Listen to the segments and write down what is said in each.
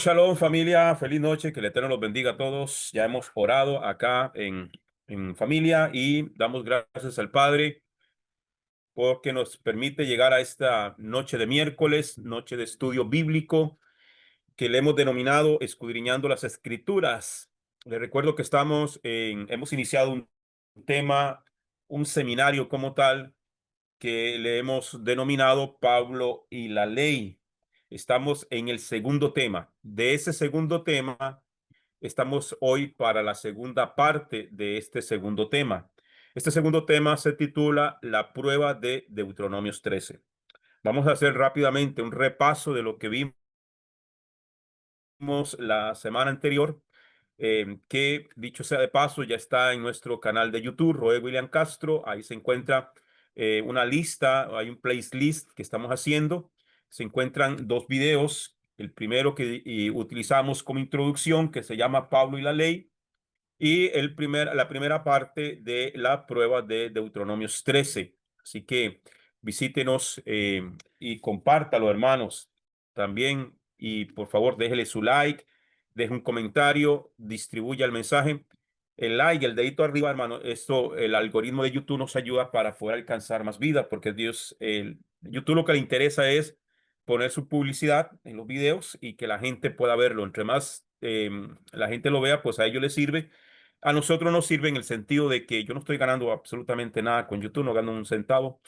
Shalom familia, feliz noche, que el Eterno los bendiga a todos. Ya hemos orado acá en familia y damos gracias al Padre porque nos permite llegar a esta noche de miércoles, noche de estudio bíblico, que le hemos denominado Escudriñando las Escrituras. Les recuerdo que hemos iniciado un tema, un seminario como tal, que le hemos denominado Pablo y la ley. Estamos en el segundo tema. De ese segundo tema, estamos hoy para la segunda parte de este segundo tema. Este segundo tema se titula La prueba de Deuteronomios 13. Vamos a hacer rápidamente un repaso de lo que vimos la semana anterior, que dicho sea de paso, ya está en nuestro canal de YouTube, Roe William Castro. Ahí se encuentra una lista, hay un playlist que estamos haciendo. Se encuentran dos videos. El primero que utilizamos como introducción, que se llama Pablo y la ley, y la primera parte de la prueba de Deuteronomios 13. Así que visítenos y compártalo, hermanos, también. Y por favor, déjele su like, deje un comentario, distribuya el mensaje. El like, el dedito arriba, hermano, esto, el algoritmo de YouTube nos ayuda para poder alcanzar más vidas, porque YouTube lo que le interesa es poner su publicidad en los videos y que la gente pueda verlo. Entre más la gente lo vea, pues a ellos les sirve. A nosotros nos sirve en el sentido de que yo no estoy ganando absolutamente nada con YouTube, no gano un centavo,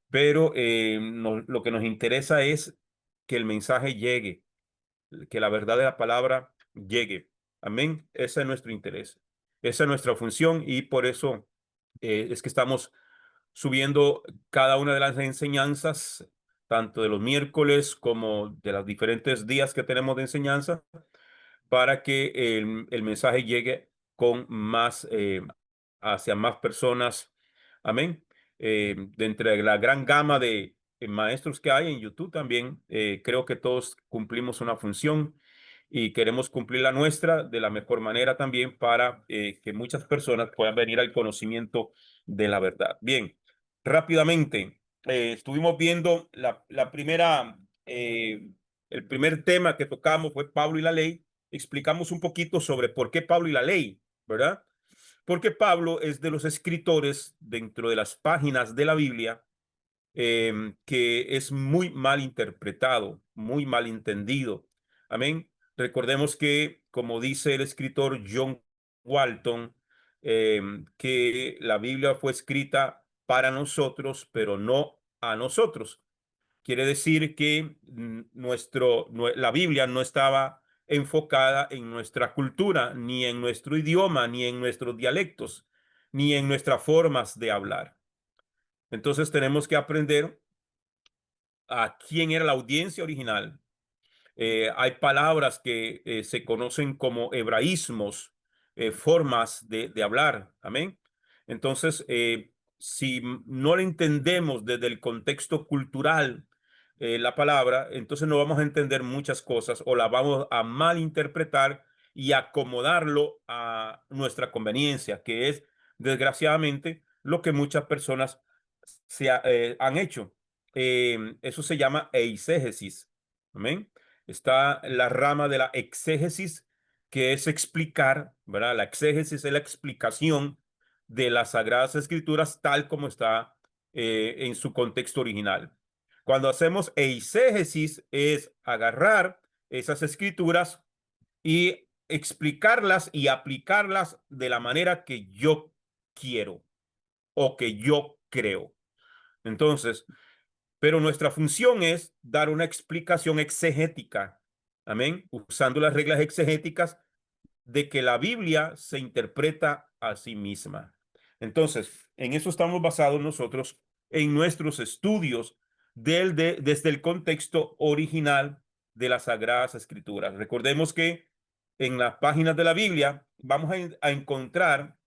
pero lo que nos interesa es que el mensaje llegue, que la verdad de la palabra llegue. Amén. Ese es nuestro interés. Esa es nuestra función y por eso es que estamos subiendo cada una de las enseñanzas, tanto de los miércoles como de los diferentes días que tenemos de enseñanza, para que el mensaje llegue con más, hacia más personas. Amén. De entre la gran gama de maestros que hay en YouTube también, creo que todos cumplimos una función y queremos cumplir la nuestra de la mejor manera también para que muchas personas puedan venir al conocimiento de la verdad. Bien, rápidamente, estuvimos viendo el primer tema que tocamos fue Pablo y la ley. Explicamos un poquito sobre por qué Pablo y la ley, ¿verdad? Porque Pablo es de los escritores dentro de las páginas de la Biblia que es muy mal interpretado, muy mal entendido. Amén. Recordemos que, como dice el escritor John Walton, que la Biblia fue escrita para nosotros, pero no a nosotros. Quiere decir que la Biblia no estaba enfocada en nuestra cultura, ni en nuestro idioma, ni en nuestros dialectos, ni en nuestras formas de hablar. Entonces tenemos que aprender a quién era la audiencia original. Hay palabras que se conocen como hebraísmos, formas de hablar. Amén. Entonces, si no le entendemos desde el contexto cultural la palabra, entonces no vamos a entender muchas cosas o la vamos a malinterpretar y acomodarlo a nuestra conveniencia, que es desgraciadamente lo que muchas personas han hecho. Eso se llama eisegesis. Amén. Está la rama de la exégesis, que es explicar, ¿verdad? La exégesis es la explicación de las Sagradas Escrituras tal como está en su contexto original. Cuando hacemos eisegesis es agarrar esas escrituras y explicarlas y aplicarlas de la manera que yo quiero o que yo creo. Entonces, pero nuestra función es dar una explicación exegética, amén, usando las reglas exegéticas de que la Biblia se interpreta a sí misma. Entonces, en eso estamos basados nosotros en nuestros estudios desde el contexto original de las Sagradas Escrituras. Recordemos que en las páginas de la Biblia vamos a encontrar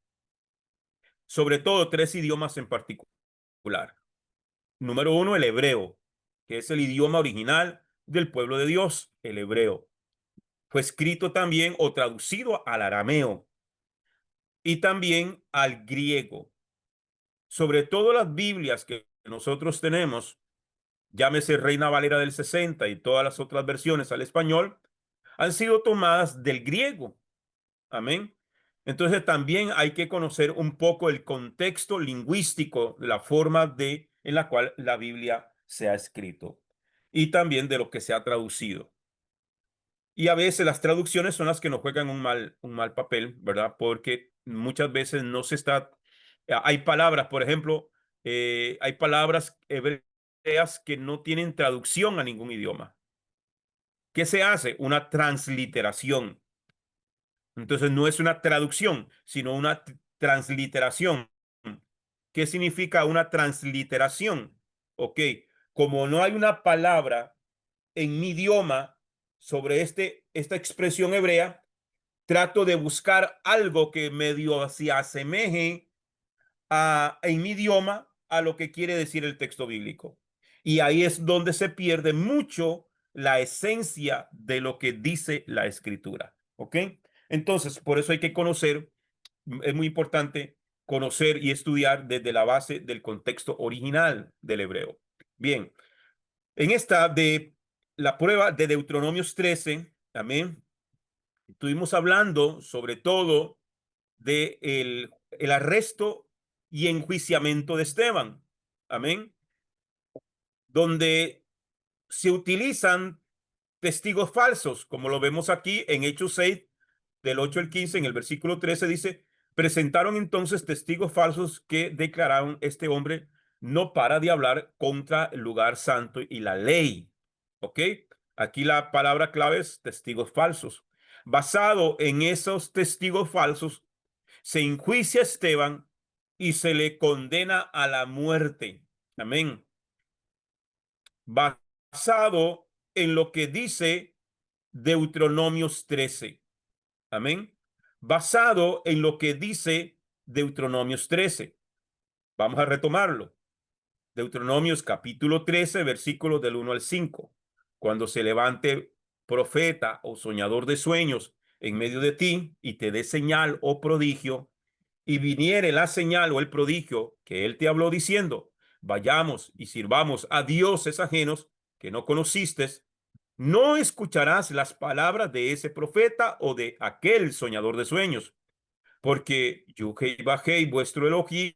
sobre todo tres idiomas en particular. Número uno, el hebreo, que es el idioma original del pueblo de Dios, el hebreo. Fue escrito también o traducido al arameo y también al griego. Sobre todo las Biblias que nosotros tenemos, llámese Reina Valera del 60 y todas las otras versiones al español, han sido tomadas del griego. Amén. Entonces también hay que conocer un poco el contexto lingüístico, la forma en la cual la Biblia se ha escrito y también de lo que se ha traducido. Y a veces las traducciones son las que nos juegan un mal papel, ¿verdad? Porque muchas veces no se está, hay palabras, por ejemplo, hay palabras hebreas que no tienen traducción a ningún idioma. ¿Qué se hace? Una transliteración. Entonces no es una traducción, sino una transliteración. ¿Qué significa una transliteración? Ok, como no hay una palabra en mi idioma sobre esta expresión hebrea, trato de buscar algo que medio se asemeje en mi idioma a lo que quiere decir el texto bíblico. Y ahí es donde se pierde mucho la esencia de lo que dice la escritura. ¿Ok? Entonces, por eso hay que conocer, es muy importante conocer y estudiar desde la base del contexto original del hebreo. Bien, en esta de la prueba de Deuteronomios 13, amén, estuvimos hablando sobre todo de el arresto y enjuiciamiento de Esteban. Amén. Donde se utilizan testigos falsos, como lo vemos aquí en Hechos 6, del 8 al 15, en el versículo 13 dice, presentaron entonces testigos falsos que declararon este hombre no para de hablar contra el lugar santo y la ley. ¿Ok? Aquí la palabra clave es testigos falsos. Basado en esos testigos falsos, se enjuicia a Esteban y se le condena a la muerte. Amén. Basado en lo que dice Deuteronomios 13. Amén. Basado en lo que dice Deuteronomios 13. Vamos a retomarlo. Deuteronomios capítulo 13, versículos del 1 al 5. Cuando se levante profeta o soñador de sueños en medio de ti y te dé señal o prodigio, y viniere la señal o el prodigio que él te habló diciendo, vayamos y sirvamos a dioses ajenos que no conociste, no escucharás las palabras de ese profeta o de aquel soñador de sueños, porque Yuhei Bajei, vuestro Elohim,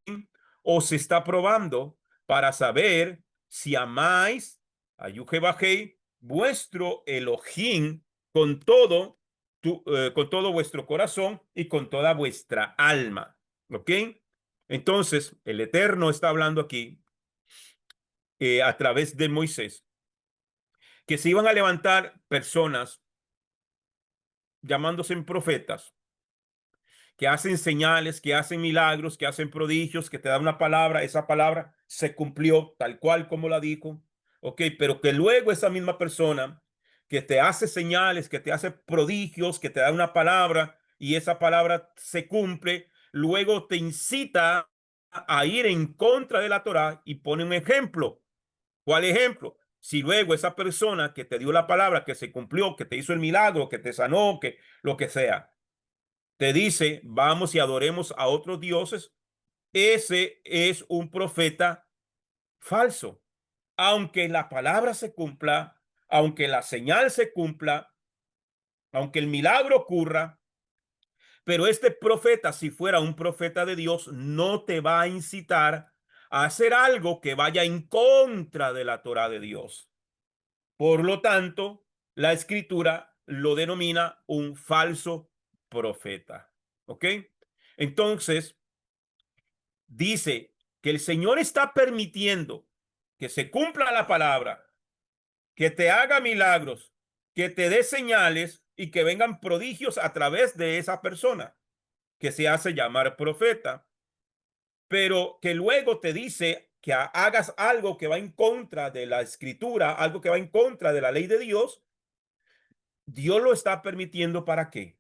os está probando para saber si amáis a Yuhei Bajei, vuestro Elohim, con todo, con todo vuestro corazón y con toda vuestra alma. ¿Ok? Entonces, el Eterno está hablando aquí a través de Moisés, que se iban a levantar personas llamándose profetas, que hacen señales, que hacen milagros, que hacen prodigios, que te da una palabra, esa palabra se cumplió tal cual como la dijo, ok, pero que luego esa misma persona que te hace señales, que te hace prodigios, que te da una palabra y esa palabra se cumple, luego te incita a ir en contra de la Torá y pone un ejemplo. ¿Cuál ejemplo? Si luego esa persona que te dio la palabra, que se cumplió, que te hizo el milagro, que te sanó, que lo que sea, te dice, vamos y adoremos a otros dioses, ese es un profeta falso. Aunque la palabra se cumpla, aunque la señal se cumpla, aunque el milagro ocurra, pero este profeta, si fuera un profeta de Dios, no te va a incitar a hacer algo que vaya en contra de la Torá de Dios. Por lo tanto, la escritura lo denomina un falso profeta. ¿Ok? Entonces, dice que el Señor está permitiendo que se cumpla la palabra, que te haga milagros, que te dé señales y que vengan prodigios a través de esa persona que se hace llamar profeta, pero que luego te dice que hagas algo que va en contra de la escritura, algo que va en contra de la ley de Dios. Dios lo está permitiendo ¿para qué?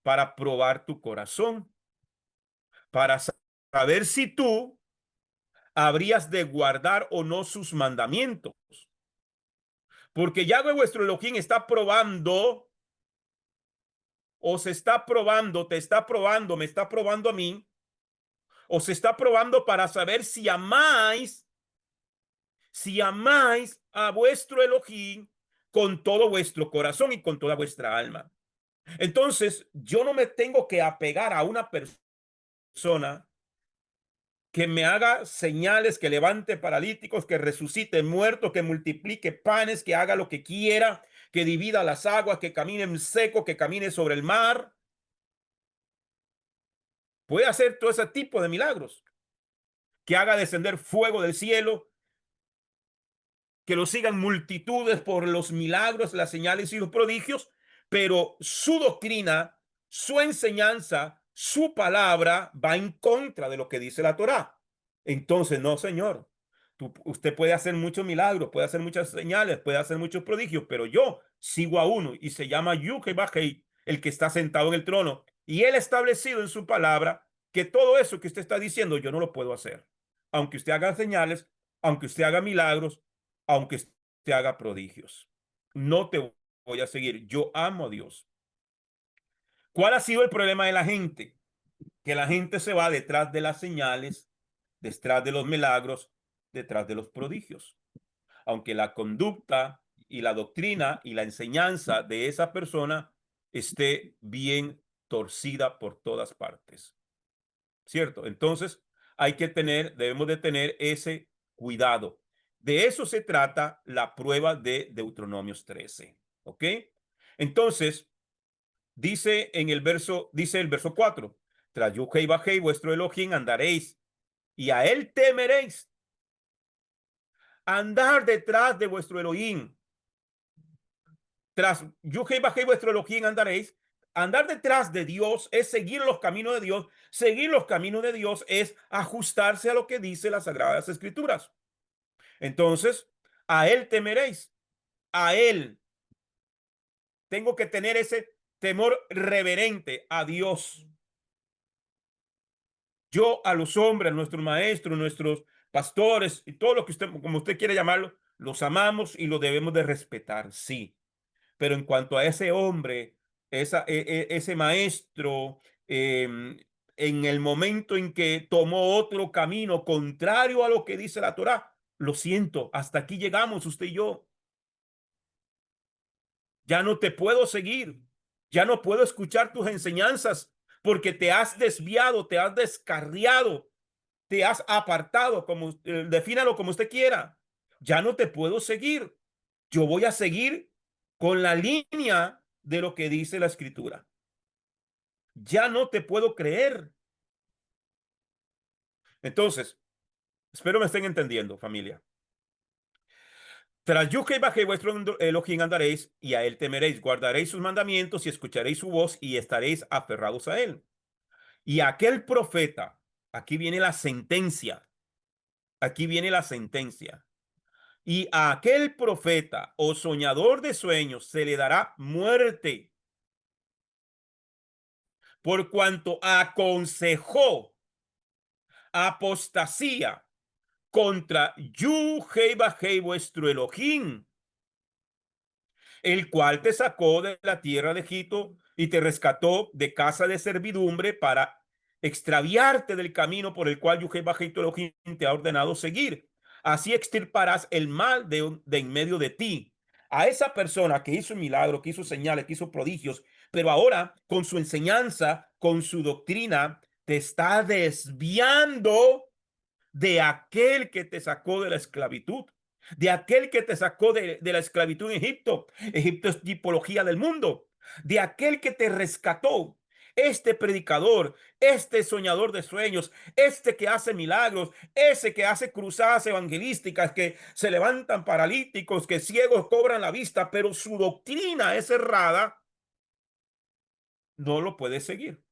Para probar tu corazón, para saber si tú habrías de guardar o no sus mandamientos. Porque Yahweh vuestro Elohim está probando, o se está probando, te está probando, me está probando a mí, o se está probando para saber si amáis a vuestro Elohim con todo vuestro corazón y con toda vuestra alma. Entonces, yo no me tengo que apegar a una persona que me haga señales, que levante paralíticos, que resucite muertos, que multiplique panes, que haga lo que quiera, que divida las aguas, que camine en seco, que camine sobre el mar. Puede hacer todo ese tipo de milagros, que haga descender fuego del cielo, que lo sigan multitudes por los milagros, las señales y los prodigios, pero su doctrina, su enseñanza, su palabra va en contra de lo que dice la Torá. Entonces, no, señor. Usted puede hacer muchos milagros, puede hacer muchas señales, puede hacer muchos prodigios, pero yo sigo a uno y se llama Yuhei, el que está sentado en el trono. Y él ha establecido en su palabra que todo eso que usted está diciendo yo no lo puedo hacer. Aunque usted haga señales, aunque usted haga milagros, aunque te haga prodigios. No te voy a seguir. Yo amo a Dios. ¿Cuál ha sido el problema de la gente? Que la gente se va detrás de las señales, detrás de los milagros, detrás de los prodigios. Aunque la conducta y la doctrina y la enseñanza de esa persona esté bien torcida por todas partes. ¿Cierto? Entonces, debemos de tener ese cuidado. De eso se trata la prueba de Deuteronomios 13. ¿Ok? Entonces, dice el verso 4, tras Yuhei Bajei, vuestro Elohim, andaréis y a él temeréis. Andar detrás de vuestro Elohim. Tras Yuhei Bajei, vuestro Elohim, andaréis. Andar detrás de Dios es seguir los caminos de Dios. Seguir los caminos de Dios es ajustarse a lo que dice las Sagradas Escrituras. Entonces, a él temeréis. A él. Tengo que tener ese temor reverente a Dios. Yo a los hombres, a nuestros maestros, nuestros pastores y todo lo que usted, como usted quiere llamarlo, los amamos y los debemos de respetar, sí. Pero en cuanto a ese hombre, ese maestro, en el momento en que tomó otro camino contrario a lo que dice la Torá, lo siento, hasta aquí llegamos usted y yo. Ya no te puedo seguir, ya no puedo escuchar tus enseñanzas porque te has desviado, te has descarriado, te has apartado, defínalo como usted quiera. Ya no te puedo seguir. Yo voy a seguir con la línea de lo que dice la escritura. Ya no te puedo creer. Entonces, espero me estén entendiendo, familia. Tras Yuhei bajé vuestro Elohim andaréis y a él temeréis, guardaréis sus mandamientos y escucharéis su voz y estaréis aferrados a él. Y aquel profeta, aquí viene la sentencia, aquí viene la sentencia. Y a aquel profeta o soñador de sueños se le dará muerte por cuanto aconsejó apostasía contra Yuhei Bajei vuestro Elohim, el cual te sacó de la tierra de Egipto y te rescató de casa de servidumbre para extraviarte del camino por el cual Yuhei Bajei tu Elohim te ha ordenado seguir. Así extirparás el mal de en medio de ti. A esa persona que hizo un milagro, que hizo señales, que hizo prodigios, pero ahora con su enseñanza, con su doctrina, te está desviando de aquel que te sacó de la esclavitud, de aquel que te sacó de la esclavitud en Egipto. Egipto es tipología del mundo. De aquel que te rescató. Este predicador, este soñador de sueños, este que hace milagros, ese que hace cruzadas evangelísticas, que se levantan paralíticos, que ciegos cobran la vista, pero su doctrina es errada, no lo puede seguir.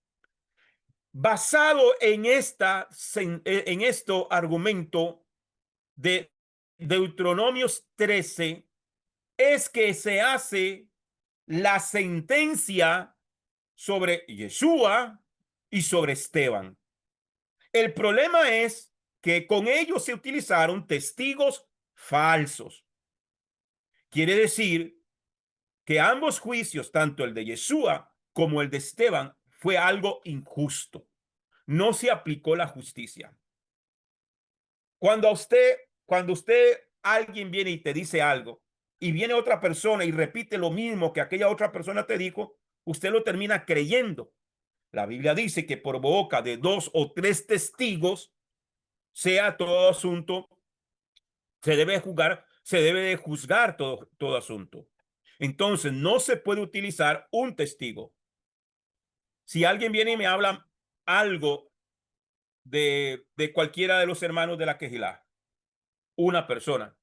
Basado en esto argumento de Deuteronomios 13, es que se hace la sentencia sobre Yeshua y sobre Esteban. El problema es que con ellos se utilizaron testigos falsos. Quiere decir que ambos juicios, tanto el de Yeshua como el de Esteban, fue algo injusto. No se aplicó la justicia. Cuando usted, alguien viene y te dice algo y viene otra persona y repite lo mismo que aquella otra persona te dijo, usted lo termina creyendo. La Biblia dice que por boca de 2 o 3 testigos sea todo asunto, se debe de juzgar todo asunto. Entonces, no se puede utilizar un testigo. Si alguien viene y me habla algo de cualquiera de los hermanos de la Quejilá, una persona,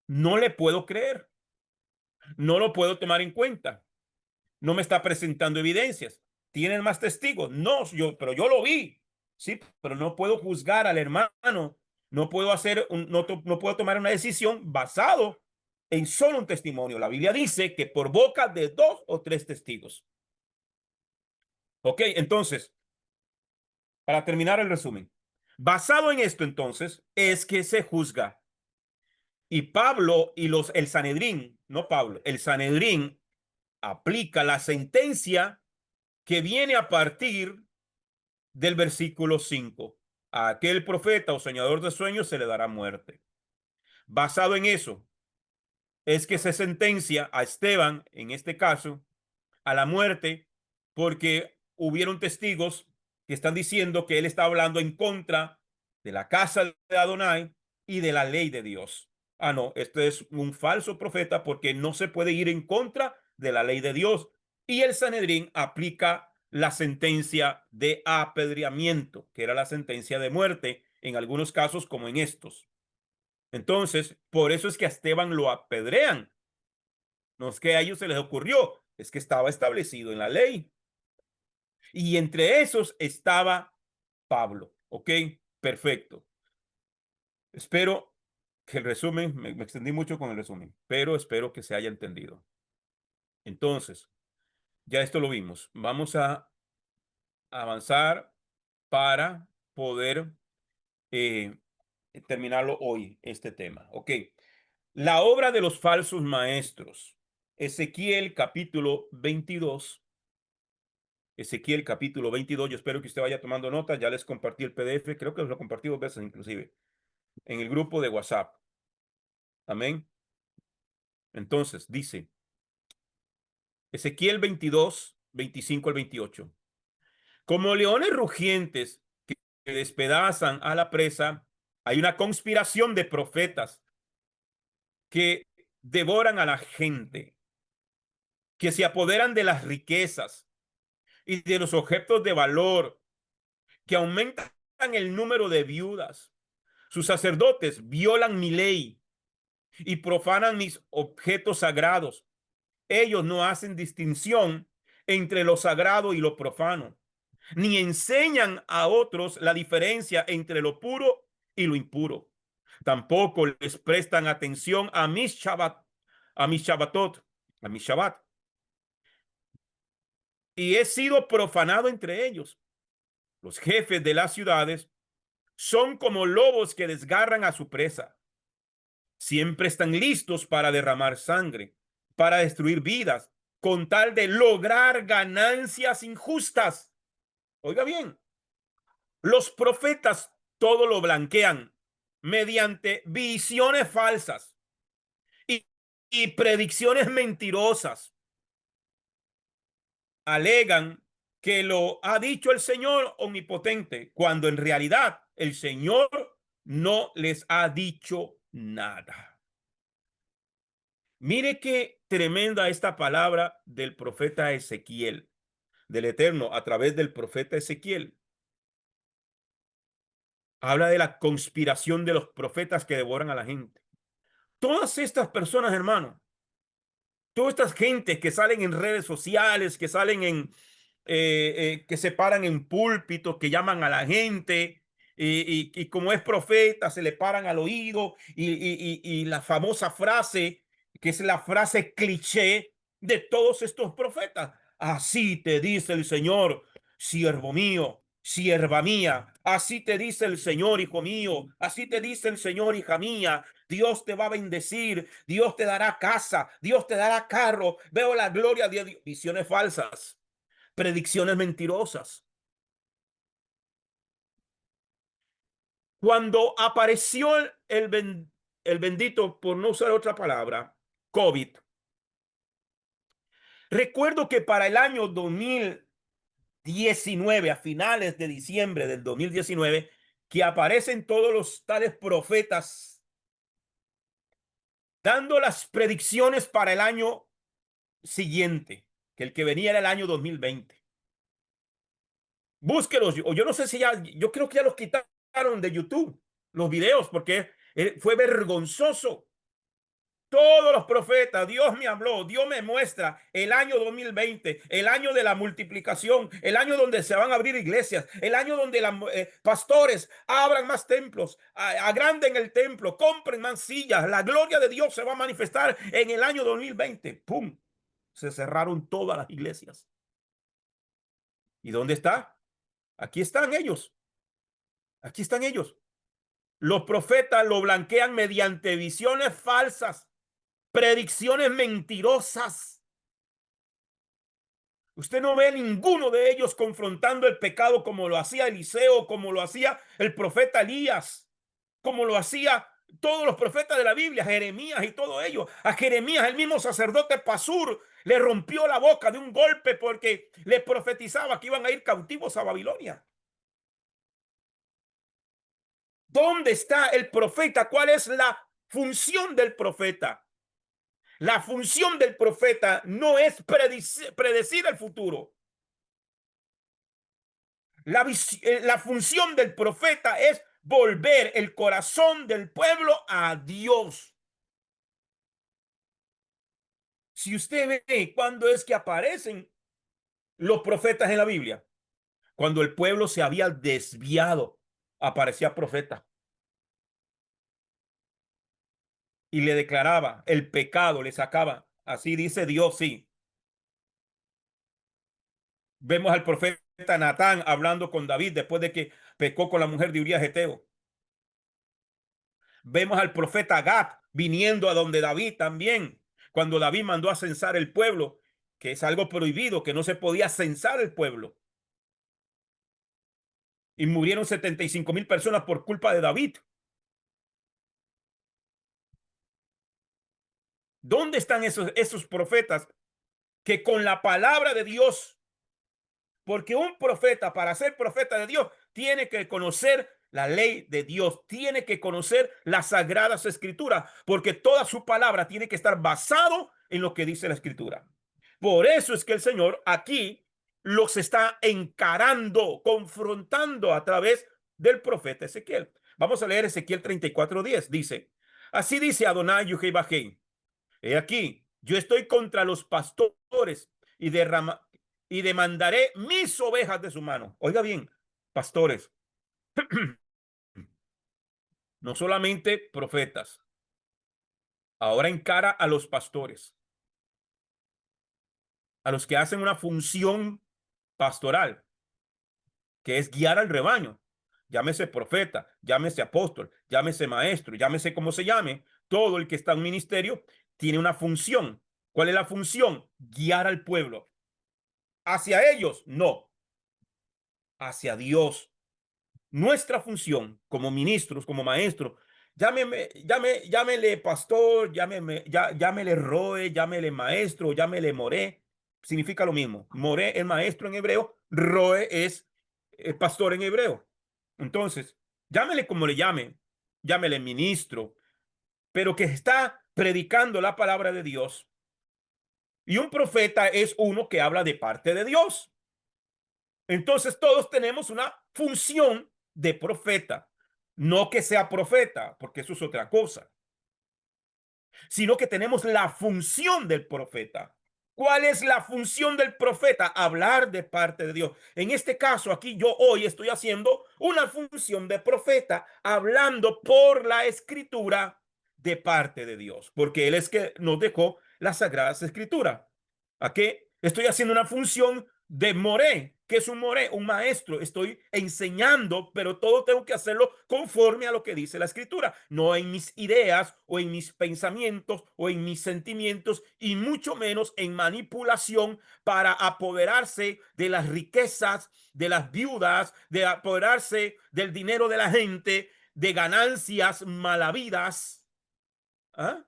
no le puedo creer, no lo puedo tomar en cuenta, no me está presentando evidencias. ¿Tienen más testigos? No, pero yo lo vi, sí, pero no puedo juzgar al hermano, no puedo no puedo tomar una decisión basado en solo un testimonio. La Biblia dice que por boca de 2 o 3 testigos. Ok, entonces, para terminar el resumen, basado en esto, entonces, es que se juzga. Y Pablo y el Sanedrín, no Pablo, el Sanedrín aplica la sentencia que viene a partir del versículo 5. A aquel profeta o soñador de sueños se le dará muerte. Basado en eso, es que se sentencia a Esteban, en este caso, a la muerte, porque hubieron testigos que están diciendo que él está hablando en contra de la casa de Adonai y de la ley de Dios. Ah, no, este es un falso profeta porque no se puede ir en contra de la ley de Dios. Y el Sanedrín aplica la sentencia de apedreamiento, que era la sentencia de muerte en algunos casos como en estos. Entonces, por eso es que a Esteban lo apedrean. No es que a ellos se les ocurrió, es que estaba establecido en la ley. Y entre esos estaba Pablo. ¿Ok? Perfecto. Espero que el resumen, me extendí mucho con el resumen, pero espero que se haya entendido. Entonces, ya esto lo vimos. Vamos a avanzar para poder eh, terminarlo hoy, este tema. Ok. La obra de los falsos maestros. Ezequiel capítulo 22. Ezequiel capítulo 22. Yo espero que usted vaya tomando nota. Ya les compartí el PDF. Creo que lo compartí 2 veces inclusive en el grupo de WhatsApp. Amén. Entonces dice Ezequiel 22, 25 al 28. Como leones rugientes que despedazan a la presa, hay una conspiración de profetas que devoran a la gente, que se apoderan de las riquezas y de los objetos de valor, que aumentan el número de viudas. Sus sacerdotes violan mi ley y profanan mis objetos sagrados. Ellos no hacen distinción entre lo sagrado y lo profano, ni enseñan a otros la diferencia entre lo puro y lo impuro. Tampoco les prestan atención a mis Shabbat, a mis Shabbatot, a mis Shabbat. Y he sido profanado entre ellos. Los jefes de las ciudades son como lobos que desgarran a su presa. Siempre están listos para derramar sangre, para destruir vidas, con tal de lograr ganancias injustas. Oiga bien, los profetas todo lo blanquean mediante visiones falsas y, y predicciones mentirosas. Alegan que lo ha dicho el Señor omnipotente, cuando en realidad el Señor no les ha dicho nada. Mire qué tremenda esta palabra del profeta Ezequiel, del Eterno, a través del profeta Ezequiel. Habla de la conspiración de los profetas que devoran a la gente. Todas estas personas, hermano, todas estas gentes que salen en redes sociales, que salen que se paran en púlpitos, que llaman a la gente, y como es profeta, se le paran al oído, y la famosa frase, que es la frase cliché de todos estos profetas. Así te dice el Señor, siervo mío, sierva mía. Así te dice el Señor, hijo mío. Así te dice el Señor, hija mía. Dios te va a bendecir, Dios te dará casa, Dios te dará carro. Veo la gloria de Dios. Visiones falsas, predicciones mentirosas. Cuando apareció el bendito, por no usar otra palabra, COVID. Recuerdo que para el año 2019, a finales de diciembre del 2019, que aparecen todos los tales profetas dando las predicciones para el año siguiente, que el que venía era el año 2020. Búsquelos, o yo no sé si ya, yo creo que ya los quitaron de YouTube, los videos, porque fue vergonzoso. Todos los profetas, Dios me habló, Dios me muestra el año 2020, el año de la multiplicación, el año donde se van a abrir iglesias, el año donde los pastores abran más templos, agranden el templo, compren más sillas, la gloria de Dios se va a manifestar en el año 2020. ¡Pum! Se cerraron todas las iglesias. ¿Y dónde está? Aquí están ellos. Aquí están ellos. Los profetas lo blanquean mediante visiones falsas, predicciones mentirosas. Usted no ve a ninguno de ellos confrontando el pecado como lo hacía Eliseo, como lo hacía el profeta Elías, como lo hacía todos los profetas de la Biblia, Jeremías y todo ello. A Jeremías, el mismo sacerdote Pasur, le rompió la boca de un golpe porque le profetizaba que iban a ir cautivos a Babilonia. ¿Dónde está el profeta? ¿Cuál es la función del profeta? La función del profeta no es predecir el futuro. La función del profeta es volver el corazón del pueblo a Dios. Si usted ve cuándo es que aparecen los profetas en la Biblia, cuando el pueblo se había desviado, aparecía profeta y le declaraba el pecado, le sacaba. Así dice Dios, sí. Vemos al profeta Natán hablando con David después de que pecó con la mujer de Urías Geteo. Vemos al profeta Gad viniendo a donde David también, cuando David mandó a censar el pueblo, que es algo prohibido, que no se podía censar el pueblo. Y murieron 75,000 personas por culpa de David. ¿Dónde están esos profetas que con la palabra de Dios, porque un profeta, para ser profeta de Dios, tiene que conocer la ley de Dios, tiene que conocer las sagradas escrituras, porque toda su palabra tiene que estar basado en lo que dice la escritura. Por eso es que el Señor aquí los está encarando, confrontando a través del profeta Ezequiel. Vamos a leer Ezequiel 34:10. Dice, así dice Adonai Yehová, he aquí, yo estoy contra los pastores y y demandaré mis ovejas de su mano. Oiga bien, pastores, no solamente profetas, ahora encara a los pastores, a los que hacen una función pastoral, que es guiar al rebaño. Llámese profeta, llámese apóstol, llámese maestro, llámese como se llame, todo el que está en ministerio tiene una función. ¿Cuál es la función? Guiar al pueblo. ¿Hacia ellos? No, hacia Dios. Nuestra función como ministros, como maestros, llámele pastor, llámele roe, llámele maestro, llámele moré, significa lo mismo. Moré es maestro en hebreo, roe es pastor en hebreo. Entonces, llámele como le llame, llámele ministro, pero que está predicando la palabra de Dios. Y un profeta es uno que habla de parte de Dios. Entonces todos tenemos una función de profeta. No que sea profeta, porque eso es otra cosa, sino que tenemos la función del profeta. ¿Cuál es la función del profeta? Hablar de parte de Dios. En este caso, aquí yo hoy estoy haciendo una función de profeta, hablando por la escritura de parte de Dios, porque Él es que nos dejó las sagradas escrituras. ¿A qué? Estoy haciendo una función de moré. ¿Qué es un moré? Un maestro. Estoy enseñando, pero todo tengo que hacerlo conforme a lo que dice la escritura, no en mis ideas o en mis pensamientos o en mis sentimientos, y mucho menos en manipulación para apoderarse de las riquezas de las viudas, de apoderarse del dinero de la gente, de ganancias malavidas. ¿Ah?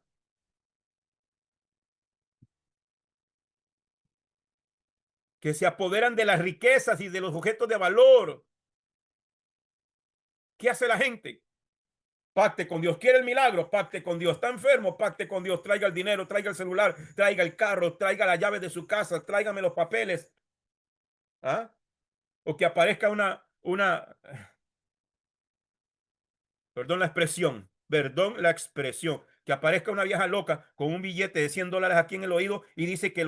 que se apoderan de las riquezas y de los objetos de valor. ¿Qué hace la gente? Pacte con Dios. ¿Quiere el milagro? Pacte con Dios. ¿Está enfermo? Pacte con Dios. Traiga el dinero, traiga el celular, traiga el carro, traiga la llave de su casa, tráigame los papeles. ¿Ah? O que aparezca perdón la expresión, que aparezca una vieja loca con un billete de $100 aquí en el oído y dice que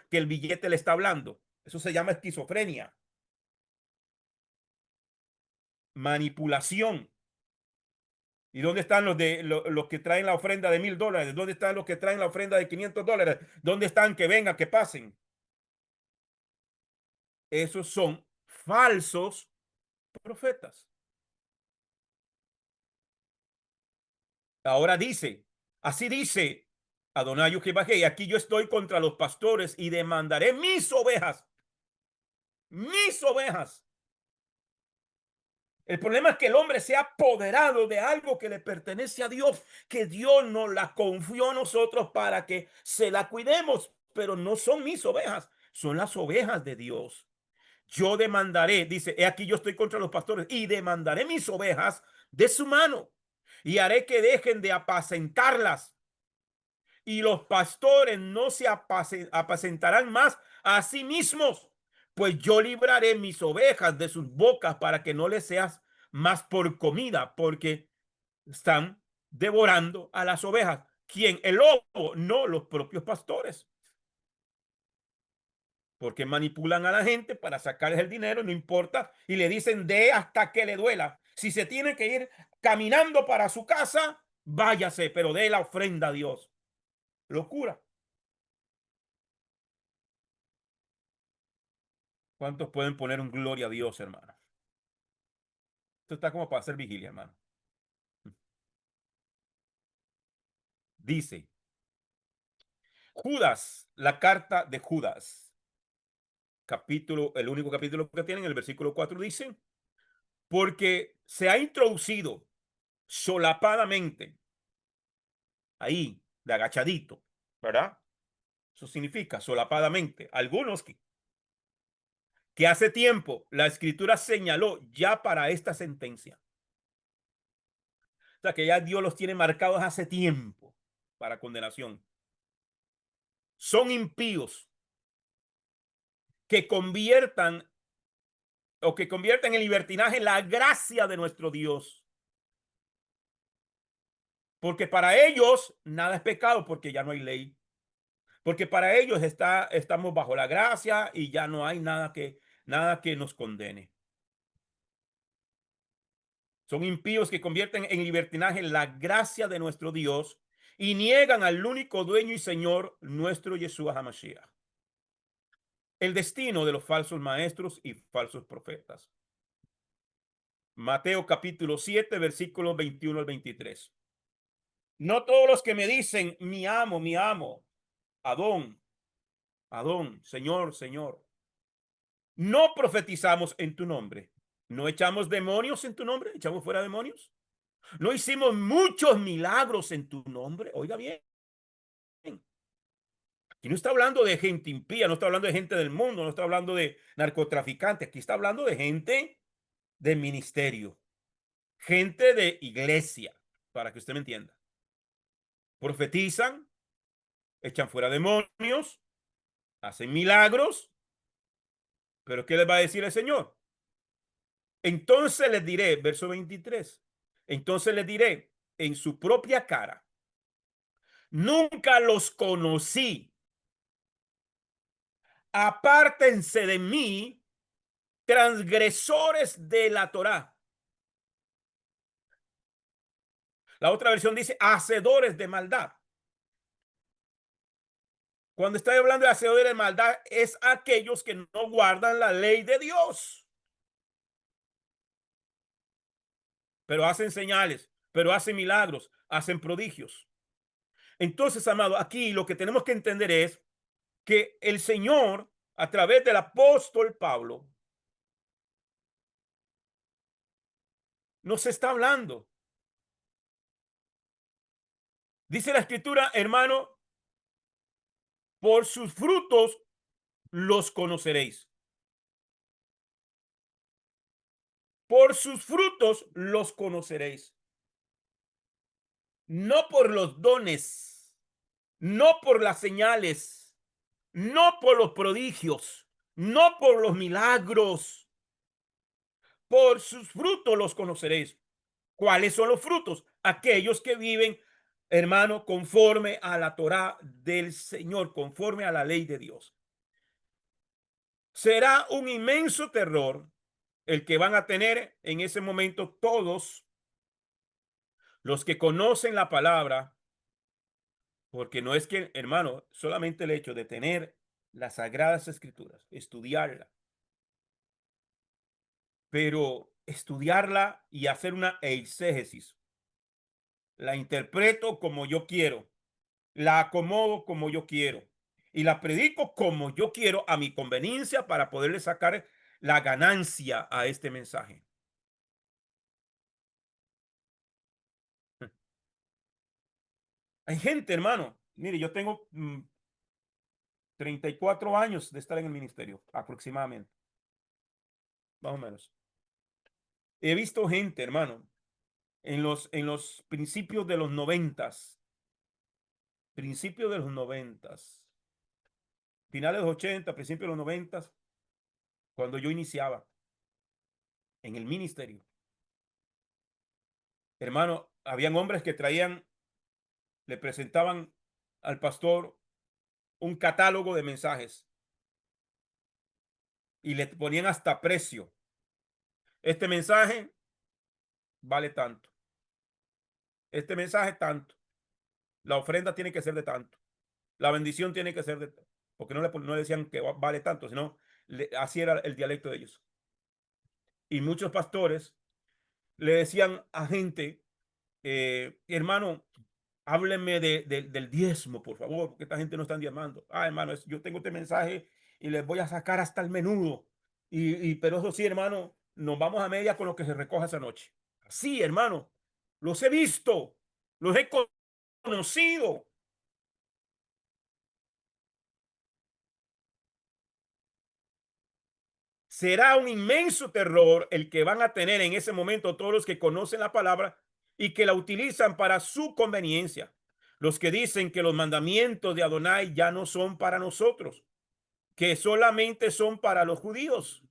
que el billete le está hablando. Eso se llama esquizofrenia, manipulación. ¿Y dónde están los que traen la ofrenda de $1,000? ¿Dónde están los que traen la ofrenda de $500? ¿Dónde están? Que vengan, que pasen. Esos son falsos profetas. Ahora dice, así dice Adonai Jehová, y aquí yo estoy contra los pastores y demandaré mis ovejas, mis ovejas. El problema es que el hombre se ha apoderado de algo que le pertenece a Dios, que Dios nos la confió a nosotros para que se la cuidemos, pero no son mis ovejas, son las ovejas de Dios. Yo demandaré, dice, he aquí yo estoy contra los pastores y demandaré mis ovejas de su mano y haré que dejen de apacentarlas y los pastores no se apacentarán más a sí mismos, pues yo libraré mis ovejas de sus bocas para que no les seas más por comida, porque están devorando a las ovejas. ¿Quién? El lobo, no los propios pastores. Porque manipulan a la gente para sacarles el dinero, no importa, y le dicen de hasta que le duela. Si se tiene que ir caminando para su casa, váyase, pero dé la ofrenda a Dios. Locura. ¿Cuántos pueden poner un gloria a Dios, hermano? Esto está como para hacer vigilia, hermano. Dice Judas, la carta de Judas, capítulo, el único capítulo que tienen, el versículo 4 dice, porque se ha introducido solapadamente, ahí, de agachadito, ¿verdad? Eso significa solapadamente. Algunos que hace tiempo la escritura señaló ya para esta sentencia. O sea, que ya Dios los tiene marcados hace tiempo para condenación. Son impíos que conviertan que conviertan en libertinaje la gracia de nuestro Dios. Porque para ellos nada es pecado porque ya no hay ley. Porque para ellos estamos bajo la gracia y ya no hay nada que nos condene. Son impíos que convierten en libertinaje la gracia de nuestro Dios y niegan al único dueño y Señor, nuestro Yeshua HaMashiach. El destino de los falsos maestros y falsos profetas. Mateo capítulo 7, versículos 21 al 23. No todos los que me dicen, mi amo, Adón, Adón, Señor, Señor. No profetizamos en tu nombre. No echamos demonios en tu nombre. Echamos fuera demonios. No hicimos muchos milagros en tu nombre. Oiga bien. Aquí no está hablando de gente impía, no está hablando de gente del mundo, no está hablando de narcotraficantes. Aquí está hablando de gente de ministerio, gente de iglesia, para que usted me entienda. Profetizan, echan fuera demonios, hacen milagros, pero ¿qué les va a decir el Señor? Entonces les diré, verso 23, entonces les diré en su propia cara, nunca los conocí, apártense de mí, transgresores de la Torá. La otra versión dice hacedores de maldad. Cuando estoy hablando de hacedores de maldad, es aquellos que no guardan la ley de Dios, pero hacen señales, pero hacen milagros, hacen prodigios. Entonces, amado, aquí lo que tenemos que entender es que el Señor, a través del apóstol Pablo, nos está hablando. Dice la escritura, hermano, por sus frutos los conoceréis. Por sus frutos los conoceréis. No por los dones, no por las señales, no por los prodigios, no por los milagros. Por sus frutos los conoceréis. ¿Cuáles son los frutos? Aquellos que viven, hermano, conforme a la Torá del Señor, conforme a la ley de Dios. Será un inmenso terror el que van a tener en ese momento todos los que conocen la palabra, porque no es que, hermano, solamente el hecho de tener las sagradas escrituras, estudiarla, pero estudiarla y hacer una exégesis, la interpreto como yo quiero, la acomodo como yo quiero y la predico como yo quiero a mi conveniencia para poderle sacar la ganancia a este mensaje. Hay gente, hermano, mire, yo tengo 34 años de estar en el ministerio, aproximadamente, más o menos. He visto gente, hermano, en los principios de los noventas, finales de los 80, principios de los noventas, cuando yo iniciaba en el ministerio, hermano, habían hombres que traían, le presentaban al pastor un catálogo de mensajes y le ponían hasta precio. Este mensaje vale tanto. Este mensaje tanto. La ofrenda tiene que ser de tanto. La bendición tiene que ser de tanto. Porque no le decían que vale tanto, sino así era el dialecto de ellos. Y muchos pastores le decían a gente, hermano, háblenme del diezmo, por favor, porque esta gente no está diezmando. Ah, hermano, yo tengo este mensaje y les voy a sacar hasta el menudo. Pero eso sí, hermano, nos vamos a media con lo que se recoja esa noche. Sí, hermano, los he visto, los he conocido. Será un inmenso terror el que van a tener en ese momento todos los que conocen la palabra y que la utilizan para su conveniencia. Los que dicen que los mandamientos de Adonai ya no son para nosotros, que solamente son para los judíos.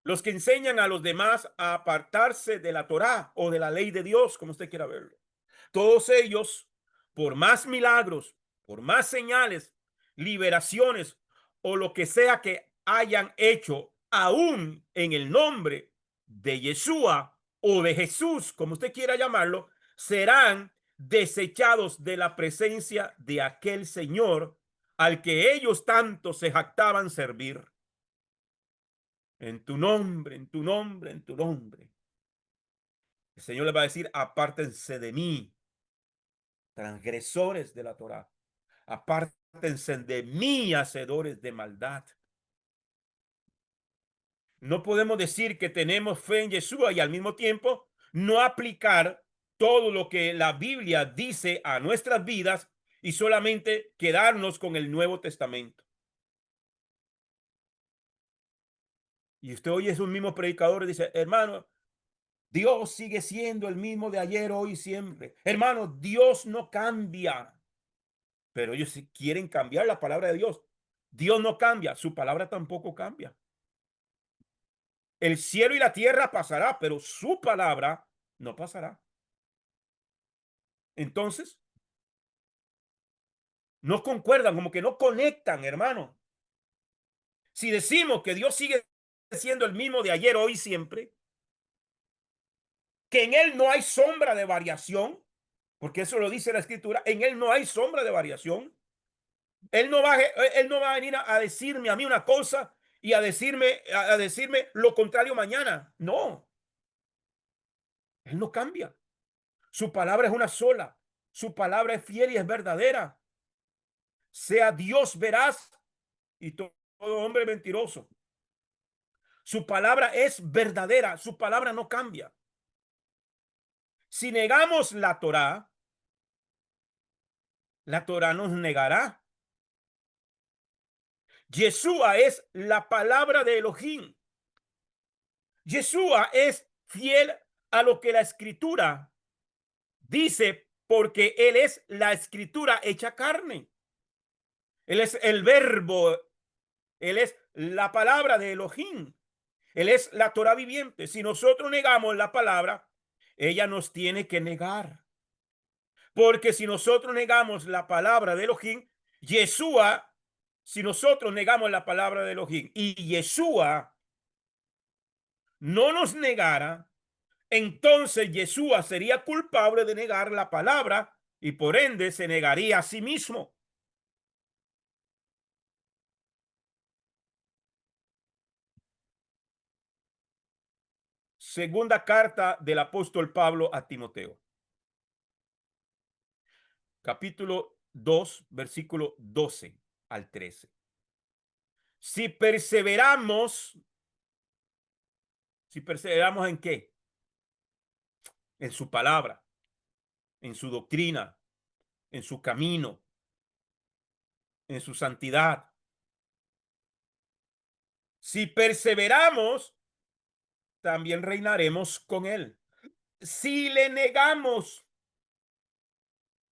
Los que enseñan a los demás a apartarse de la Torá o de la ley de Dios, como usted quiera verlo. Todos ellos, por más milagros, por más señales, liberaciones o lo que sea que hayan hecho, aún en el nombre de Yeshua o de Jesús, como usted quiera llamarlo, serán desechados de la presencia de aquel Señor al que ellos tanto se jactaban servir. En tu nombre, en tu nombre, en tu nombre. El Señor les va a decir, apártense de mí, transgresores de la Torá. Apártense de mí, hacedores de maldad. No podemos decir que tenemos fe en Yeshua y al mismo tiempo no aplicar todo lo que la Biblia dice a nuestras vidas y solamente quedarnos con el Nuevo Testamento. Y usted oye esos mismos predicadores, dice, hermano, Dios sigue siendo el mismo de ayer, hoy y siempre. Hermano, Dios no cambia. Pero ellos sí quieren cambiar la palabra de Dios. Dios no cambia, su palabra tampoco cambia. El cielo y la tierra pasará, pero su palabra no pasará. Entonces, no concuerdan, como que no conectan, hermano. Si decimos que Dios sigue siendo el mismo de ayer, hoy y siempre, que en él no hay sombra de variación, porque eso lo dice la escritura, en él no hay sombra de variación. Él no va a venir a decirme a mí una cosa y a decirme lo contrario mañana. No, él no cambia. Su palabra es una sola. Su palabra es fiel y es verdadera. Sea Dios veraz y todo hombre mentiroso. Su palabra es verdadera. Su palabra no cambia. Si negamos la Torá nos negará. Yeshua es la palabra de Elohim. Yeshua es fiel a lo que la escritura dice, porque él es la escritura hecha carne. Él es el verbo, él es la palabra de Elohim. Él es la Torah viviente. Si nosotros negamos la palabra, ella nos tiene que negar. Porque si nosotros negamos la palabra de Elohim, Yeshua, si nosotros negamos la palabra de Elohim y Yeshua no nos negara, entonces Yeshua sería culpable de negar la palabra y por ende se negaría a sí mismo. Segunda carta del apóstol Pablo a Timoteo, capítulo 2, versículo 12 al 13. Si perseveramos, si perseveramos ¿en qué? En su palabra, en su doctrina, en su camino, en su santidad. Si perseveramos, también reinaremos con él. Si le negamos,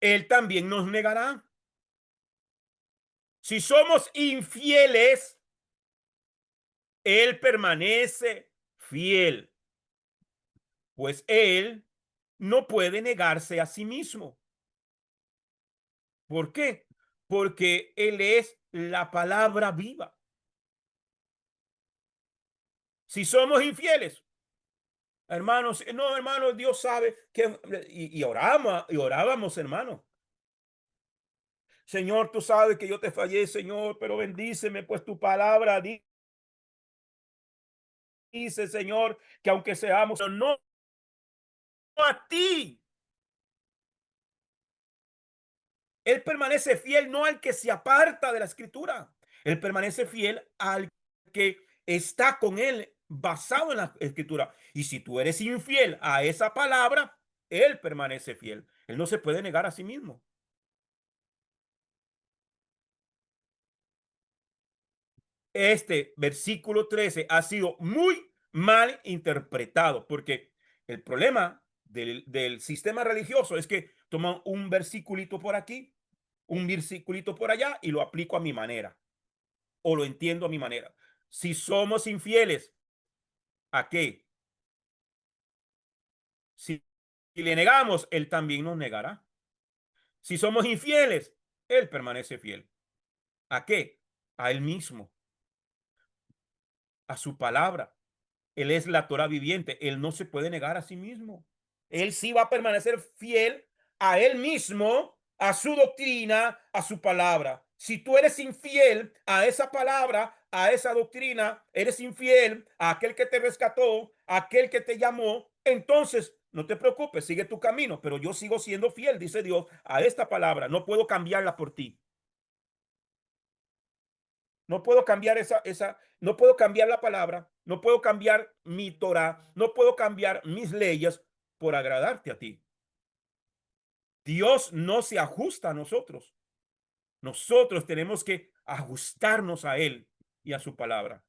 él también nos negará. Si somos infieles, él permanece fiel, pues él no puede negarse a sí mismo. ¿Por qué? Porque él es la palabra viva. Si somos infieles, hermanos, no, hermanos, Dios sabe que y oramos y orábamos, hermanos. Señor, tú sabes que yo te fallé, Señor, pero bendíceme, pues tu palabra dice, Señor, que aunque seamos, no a ti. Él permanece fiel no al que se aparta de la escritura. Él permanece fiel al que está con él basado en la escritura. Y si tú eres infiel a esa palabra, él permanece fiel. Él no se puede negar a sí mismo. Este versículo 13 ha sido muy mal interpretado porque el problema del sistema religioso es que toman un versiculito por aquí, un versiculito por allá y lo aplico a mi manera o lo entiendo a mi manera. Si somos infieles, ¿a qué? Si le negamos, él también nos negará. Si somos infieles, él permanece fiel. ¿A qué? A él mismo, a su palabra. Él es la Torah viviente. Él no se puede negar a sí mismo. Él sí va a permanecer fiel a él mismo, a su doctrina, a su palabra. Si tú eres infiel a esa palabra, a esa doctrina, eres infiel a aquel que te rescató, a aquel que te llamó, entonces no te preocupes, sigue tu camino, pero yo sigo siendo fiel, dice Dios, a esta palabra. No puedo cambiarla por ti. No puedo cambiar no puedo cambiar la palabra, no puedo cambiar mi Torah, no puedo cambiar mis leyes por agradarte a ti. Dios no se ajusta a nosotros. Nosotros tenemos que ajustarnos a Él y a su palabra.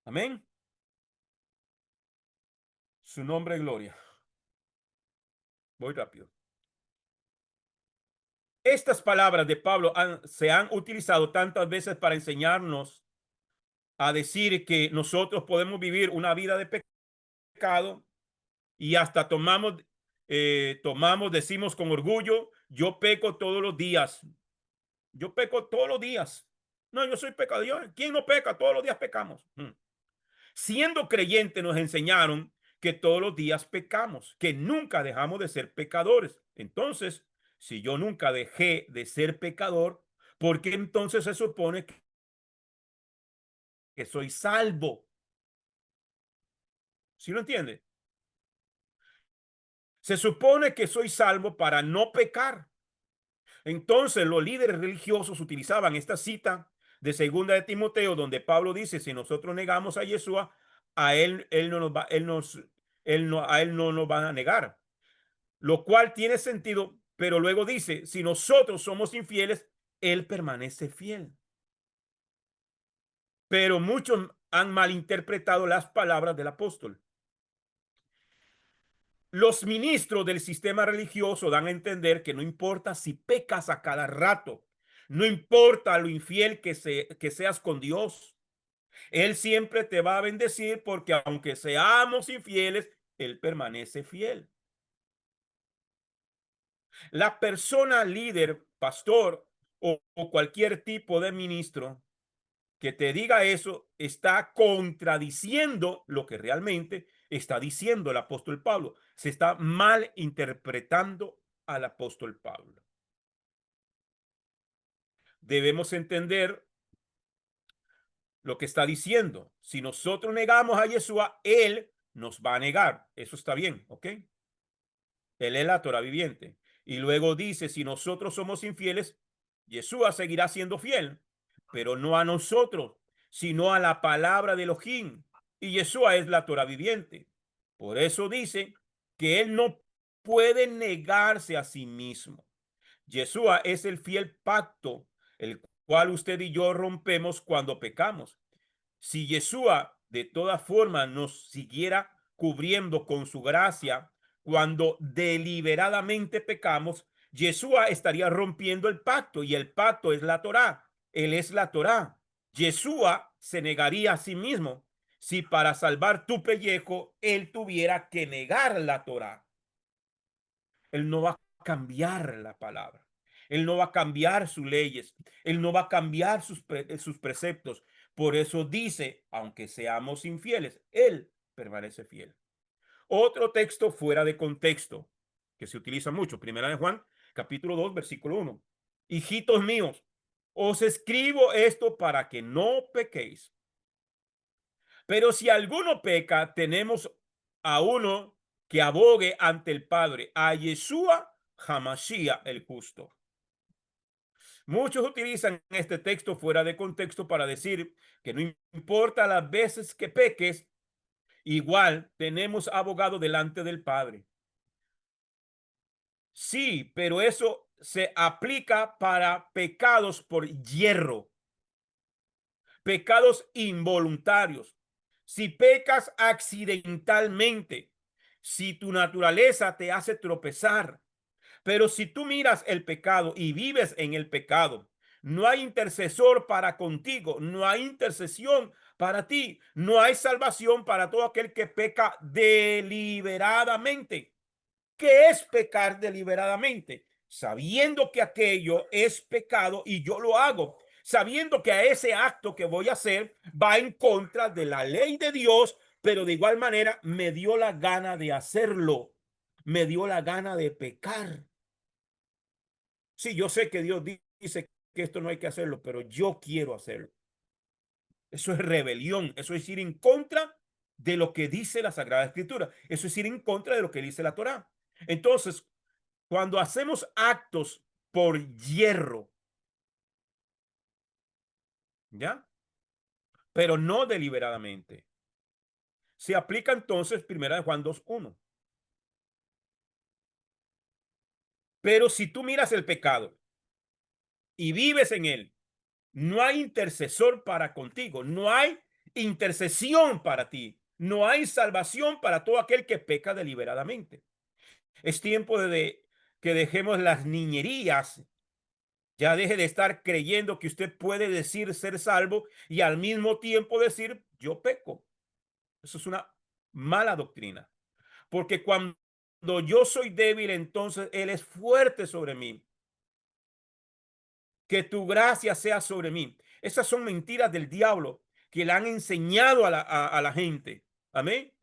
Amén. Su nombre es gloria. Voy rápido. Estas palabras de Pablo se han utilizado tantas veces para enseñarnos a decir que nosotros podemos vivir una vida de pecado y hasta decimos con orgullo, yo peco todos los días. Yo peco todos los días. No, yo soy pecador. ¿Quién no peca? Todos los días pecamos. Siendo creyentes nos enseñaron que todos los días pecamos, que nunca dejamos de ser pecadores. Entonces, si yo nunca dejé de ser pecador, ¿por qué entonces se supone que soy salvo? ¿Sí lo entiende? Se supone que soy salvo para no pecar. Entonces los líderes religiosos utilizaban esta cita de segunda de Timoteo, donde Pablo dice, si nosotros negamos a Yeshua, él no nos va, a él no nos van a negar, lo cual tiene sentido, pero luego dice, si nosotros somos infieles, él permanece fiel. pero muchos han malinterpretado las palabras del apóstol. Los ministros del sistema religioso dan a entender que no importa si pecas a cada rato, no importa lo infiel que seas con Dios, Él siempre te va a bendecir porque aunque seamos infieles, Él permanece fiel. La persona líder, pastor o cualquier tipo de ministro que te diga eso está contradiciendo lo que realmente está diciendo el apóstol Pablo. Se está mal interpretando al apóstol Pablo. Debemos entender lo que está diciendo. Si nosotros negamos a Yeshua, Él nos va a negar. Eso está bien, ¿ok? Él es la Torah viviente. Y luego dice, si nosotros somos infieles, Yeshua seguirá siendo fiel, pero no a nosotros, sino a la palabra de Elohim. Y Yeshua es la Torah viviente. Por eso dice que él no puede negarse a sí mismo. Yeshua es el fiel pacto, el cual usted y yo rompemos cuando pecamos. Si Yeshua de todas formas nos siguiera cubriendo con su gracia cuando deliberadamente pecamos, Yeshua estaría rompiendo el pacto y el pacto es la Torá. Él es la Torá. Yeshua se negaría a sí mismo si para salvar tu pellejo él tuviera que negar la Torá. Él no va a cambiar la palabra. Él no va a cambiar sus leyes. Él no va a cambiar sus preceptos. Por eso dice, aunque seamos infieles, Él permanece fiel. Otro texto fuera de contexto que se utiliza mucho. Primera de Juan, capítulo 2, versículo 1. Hijitos míos, os escribo esto para que no pequéis. Pero si alguno peca, tenemos a uno que abogue ante el Padre, a Yeshua Hamashiach el justo. Muchos utilizan este texto fuera de contexto para decir que no importa las veces que peques, igual tenemos abogado delante del Padre. Sí, pero eso se aplica para pecados por hierro, pecados involuntarios. Si pecas accidentalmente, si tu naturaleza te hace tropezar, pero si tú miras el pecado y vives en el pecado, no hay intercesor para contigo, no hay intercesión para ti, no hay salvación para todo aquel que peca deliberadamente. ¿Qué es pecar deliberadamente? Sabiendo que aquello es pecado y yo lo hago, sabiendo que a ese acto que voy a hacer va en contra de la ley de Dios, pero de igual manera me dio la gana de hacerlo, me dio la gana de pecar. Sí, yo sé que Dios dice que esto no hay que hacerlo, pero yo quiero hacerlo. Eso es rebelión, eso es ir en contra de lo que dice la Sagrada Escritura, eso es ir en contra de lo que dice la Torá. Entonces, cuando hacemos actos por hierro, ¿ya? Pero no deliberadamente. Se aplica entonces primera de Juan 2:1. Pero si tú miras el pecado y vives en él, no hay intercesor para contigo, no hay intercesión para ti, no hay salvación para todo aquel que peca deliberadamente. Es tiempo que dejemos las niñerías. Ya deje de estar creyendo que usted puede decir ser salvo y al mismo tiempo decir yo peco. Eso es una mala doctrina. Porque cuando yo soy débil, entonces Él es fuerte sobre mí. Que tu gracia sea sobre mí. Esas son mentiras del diablo que le han enseñado a la gente. Amén.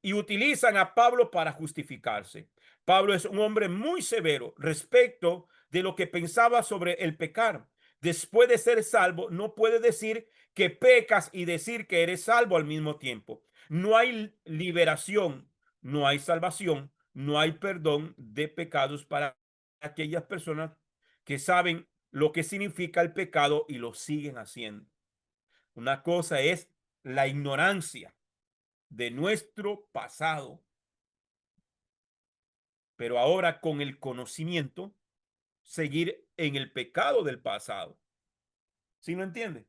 Y utilizan a Pablo para justificarse. Pablo es un hombre muy severo respecto de lo que pensaba sobre el pecar. Después de ser salvo, no puede decir que pecas y decir que eres salvo al mismo tiempo. No hay liberación, no hay salvación, no hay perdón de pecados para aquellas personas que saben lo que significa el pecado y lo siguen haciendo. Una cosa es la ignorancia de nuestro pasado, pero ahora con el conocimiento, seguir en el pecado del pasado. ¿Sí lo entiende?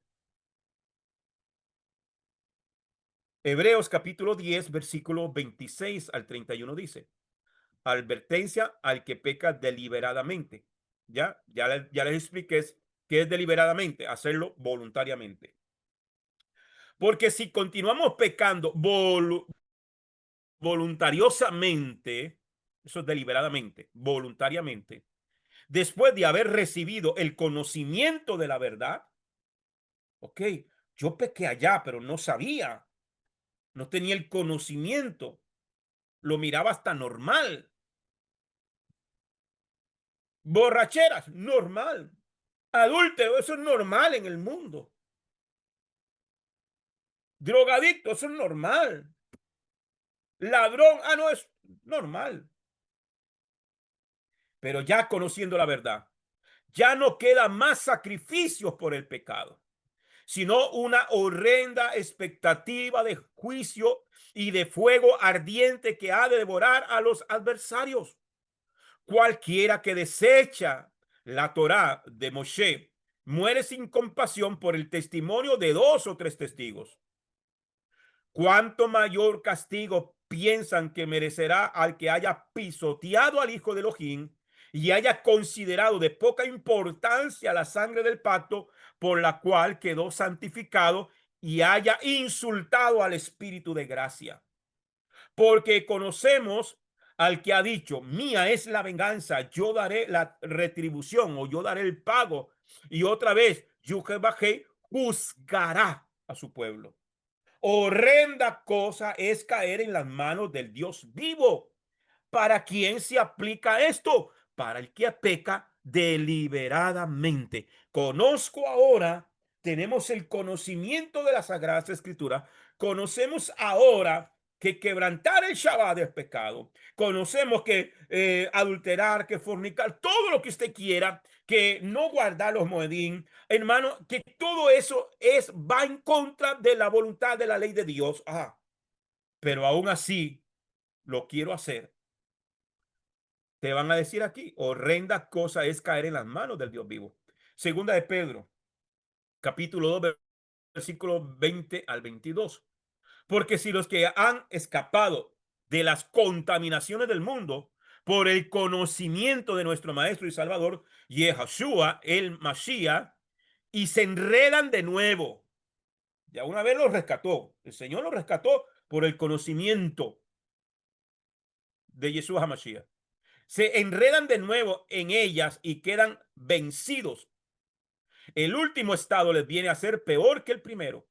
Hebreos capítulo 10, versículo 26 al 31 dice, advertencia al que peca deliberadamente. Ya les expliqué qué es deliberadamente, hacerlo voluntariamente. Porque si continuamos pecando voluntariosamente, eso es deliberadamente, voluntariamente, después de haber recibido el conocimiento de la verdad, ok, yo pequé allá, pero no sabía, no tenía el conocimiento, lo miraba hasta normal. Borracheras, normal. Adúltero, eso es normal en el mundo. Drogadicto, eso es normal. Ladrón, no, es normal. Pero ya conociendo la verdad, ya no queda más sacrificios por el pecado, sino una horrenda expectativa de juicio y de fuego ardiente que ha de devorar a los adversarios. Cualquiera que desecha la Torá de Moshe muere sin compasión por el testimonio de dos o tres testigos. ¿Cuánto mayor castigo piensan que merecerá al que haya pisoteado al Hijo de Elohim y haya considerado de poca importancia la sangre del pacto por la cual quedó santificado y haya insultado al Espíritu de gracia? Porque conocemos al que ha dicho, mía es la venganza, yo daré la retribución o yo daré el pago. Y otra vez, Jehová juzgará a su pueblo. Horrenda cosa es caer en las manos del Dios vivo. ¿Para quién se aplica esto? Para el que peca deliberadamente. Conozco ahora, tenemos el conocimiento de las Sagradas Escrituras, conocemos ahora que quebrantar el Shabbat es pecado. Conocemos que adulterar, que fornicar, todo lo que usted quiera, que no guardar los moedín, hermano, que todo eso va en contra de la voluntad de la ley de Dios. Pero aún así lo quiero hacer. Te van a decir aquí, horrenda cosa es caer en las manos del Dios vivo. Segunda de Pedro, capítulo 2, versículo 20 al 22. Porque si los que han escapado de las contaminaciones del mundo por el conocimiento de nuestro Maestro y Salvador, Yeshua, el Mashiach, y se enredan de nuevo, ya una vez los rescató, el Señor los rescató por el conocimiento de Yeshua HaMashiach. Se enredan de nuevo en ellas y quedan vencidos. El último estado les viene a ser peor que el primero,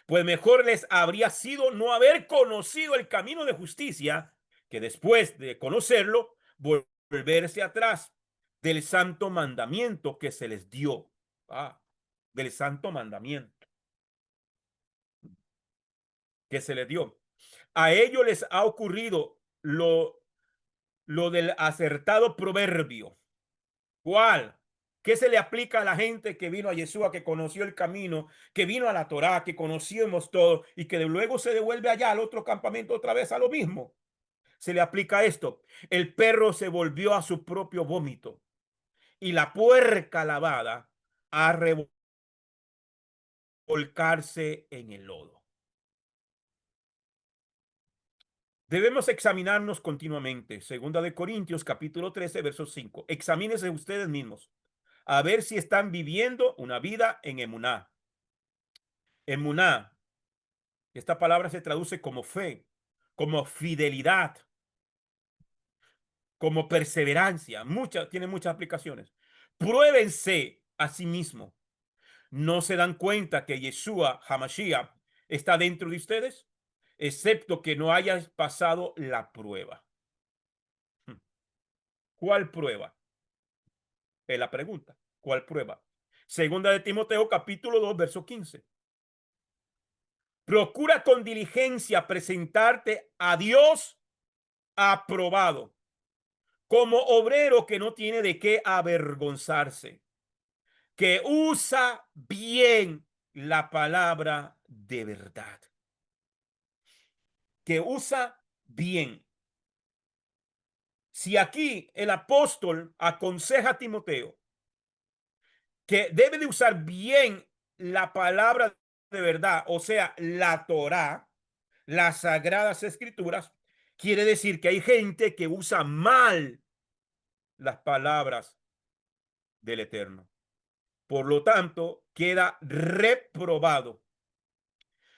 pues mejor les habría sido no haber conocido el camino de justicia que después de conocerlo volverse atrás del santo mandamiento que se les dio. Del santo mandamiento que se les dio. A ellos les ha ocurrido lo del acertado proverbio. ¿Cuál? ¿Qué se le aplica a la gente que vino a Yeshua, que conoció el camino, que vino a la Torá, que conocimos todo y que luego se devuelve allá al otro campamento otra vez a lo mismo? Se le aplica esto. El perro se volvió a su propio vómito y la puerca lavada a revolcarse en el lodo. Debemos examinarnos continuamente. Segunda de Corintios, capítulo 13, verso 5. Examínense ustedes mismos a ver si están viviendo una vida en emuná. Emuná, esta palabra se traduce como fe, como fidelidad, como perseverancia. Tiene muchas aplicaciones. Pruébense a sí mismos. ¿No se dan cuenta que Yeshua HaMashiach está dentro de ustedes? Excepto que no hayas pasado la prueba. ¿Cuál prueba? Es la pregunta. ¿Cuál prueba? Segunda de Timoteo, capítulo 2, verso 15. Procura con diligencia presentarte a Dios aprobado, como obrero que no tiene de qué avergonzarse, que usa bien la palabra de verdad, que usa bien. Si aquí el apóstol aconseja a Timoteo que debe de usar bien la palabra de verdad, o sea, la Torá, las Sagradas Escrituras, quiere decir que hay gente que usa mal las palabras del Eterno. Por lo tanto, queda reprobado.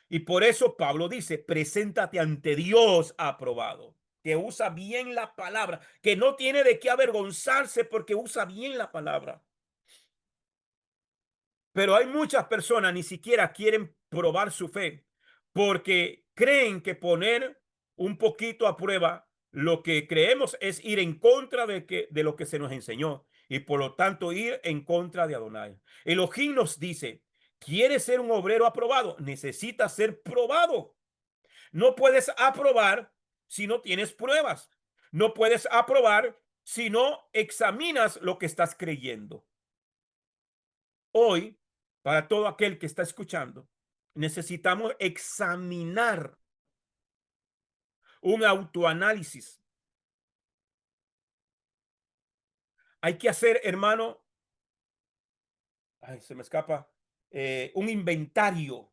Y por eso Pablo dice, preséntate ante Dios aprobado, que usa bien la palabra, que no tiene de qué avergonzarse porque usa bien la palabra. Pero hay muchas personas ni siquiera quieren probar su fe porque creen que poner un poquito a prueba lo que creemos es ir en contra de lo que se nos enseñó y por lo tanto ir en contra de Adonai. Elohim nos dice, ¿quieres ser un obrero aprobado? Necesitas ser probado. No puedes aprobar si no tienes pruebas. No puedes aprobar si no examinas lo que estás creyendo. Hoy, para todo aquel que está escuchando, necesitamos examinar un autoanálisis. Hay que hacer, hermano, ay, se me escapa, un inventario.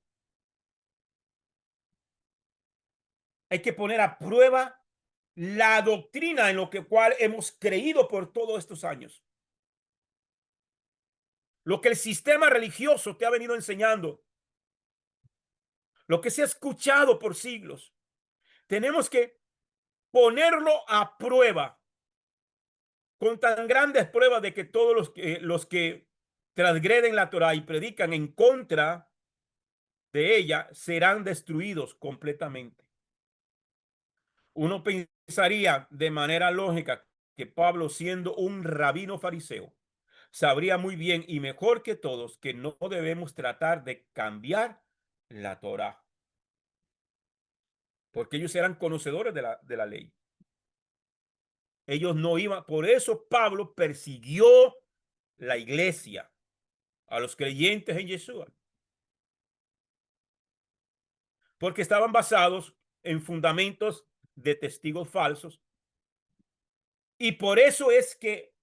Hay que poner a prueba la doctrina en lo que cual hemos creído por todos estos años. Lo que el sistema religioso te ha venido enseñando, lo que se ha escuchado por siglos. Tenemos que ponerlo a prueba con tan grandes pruebas de que todos los que transgreden la Torah y predican en contra de ella serán destruidos completamente. Uno pensaría de manera lógica que Pablo, siendo un rabino fariseo, sabría muy bien y mejor que todos que no debemos tratar de cambiar la Torah, porque ellos eran conocedores de la ley. Ellos no iban, por eso Pablo persiguió la iglesia, a los creyentes en Yeshua, porque estaban basados en fundamentos de testigos falsos. Y por eso es que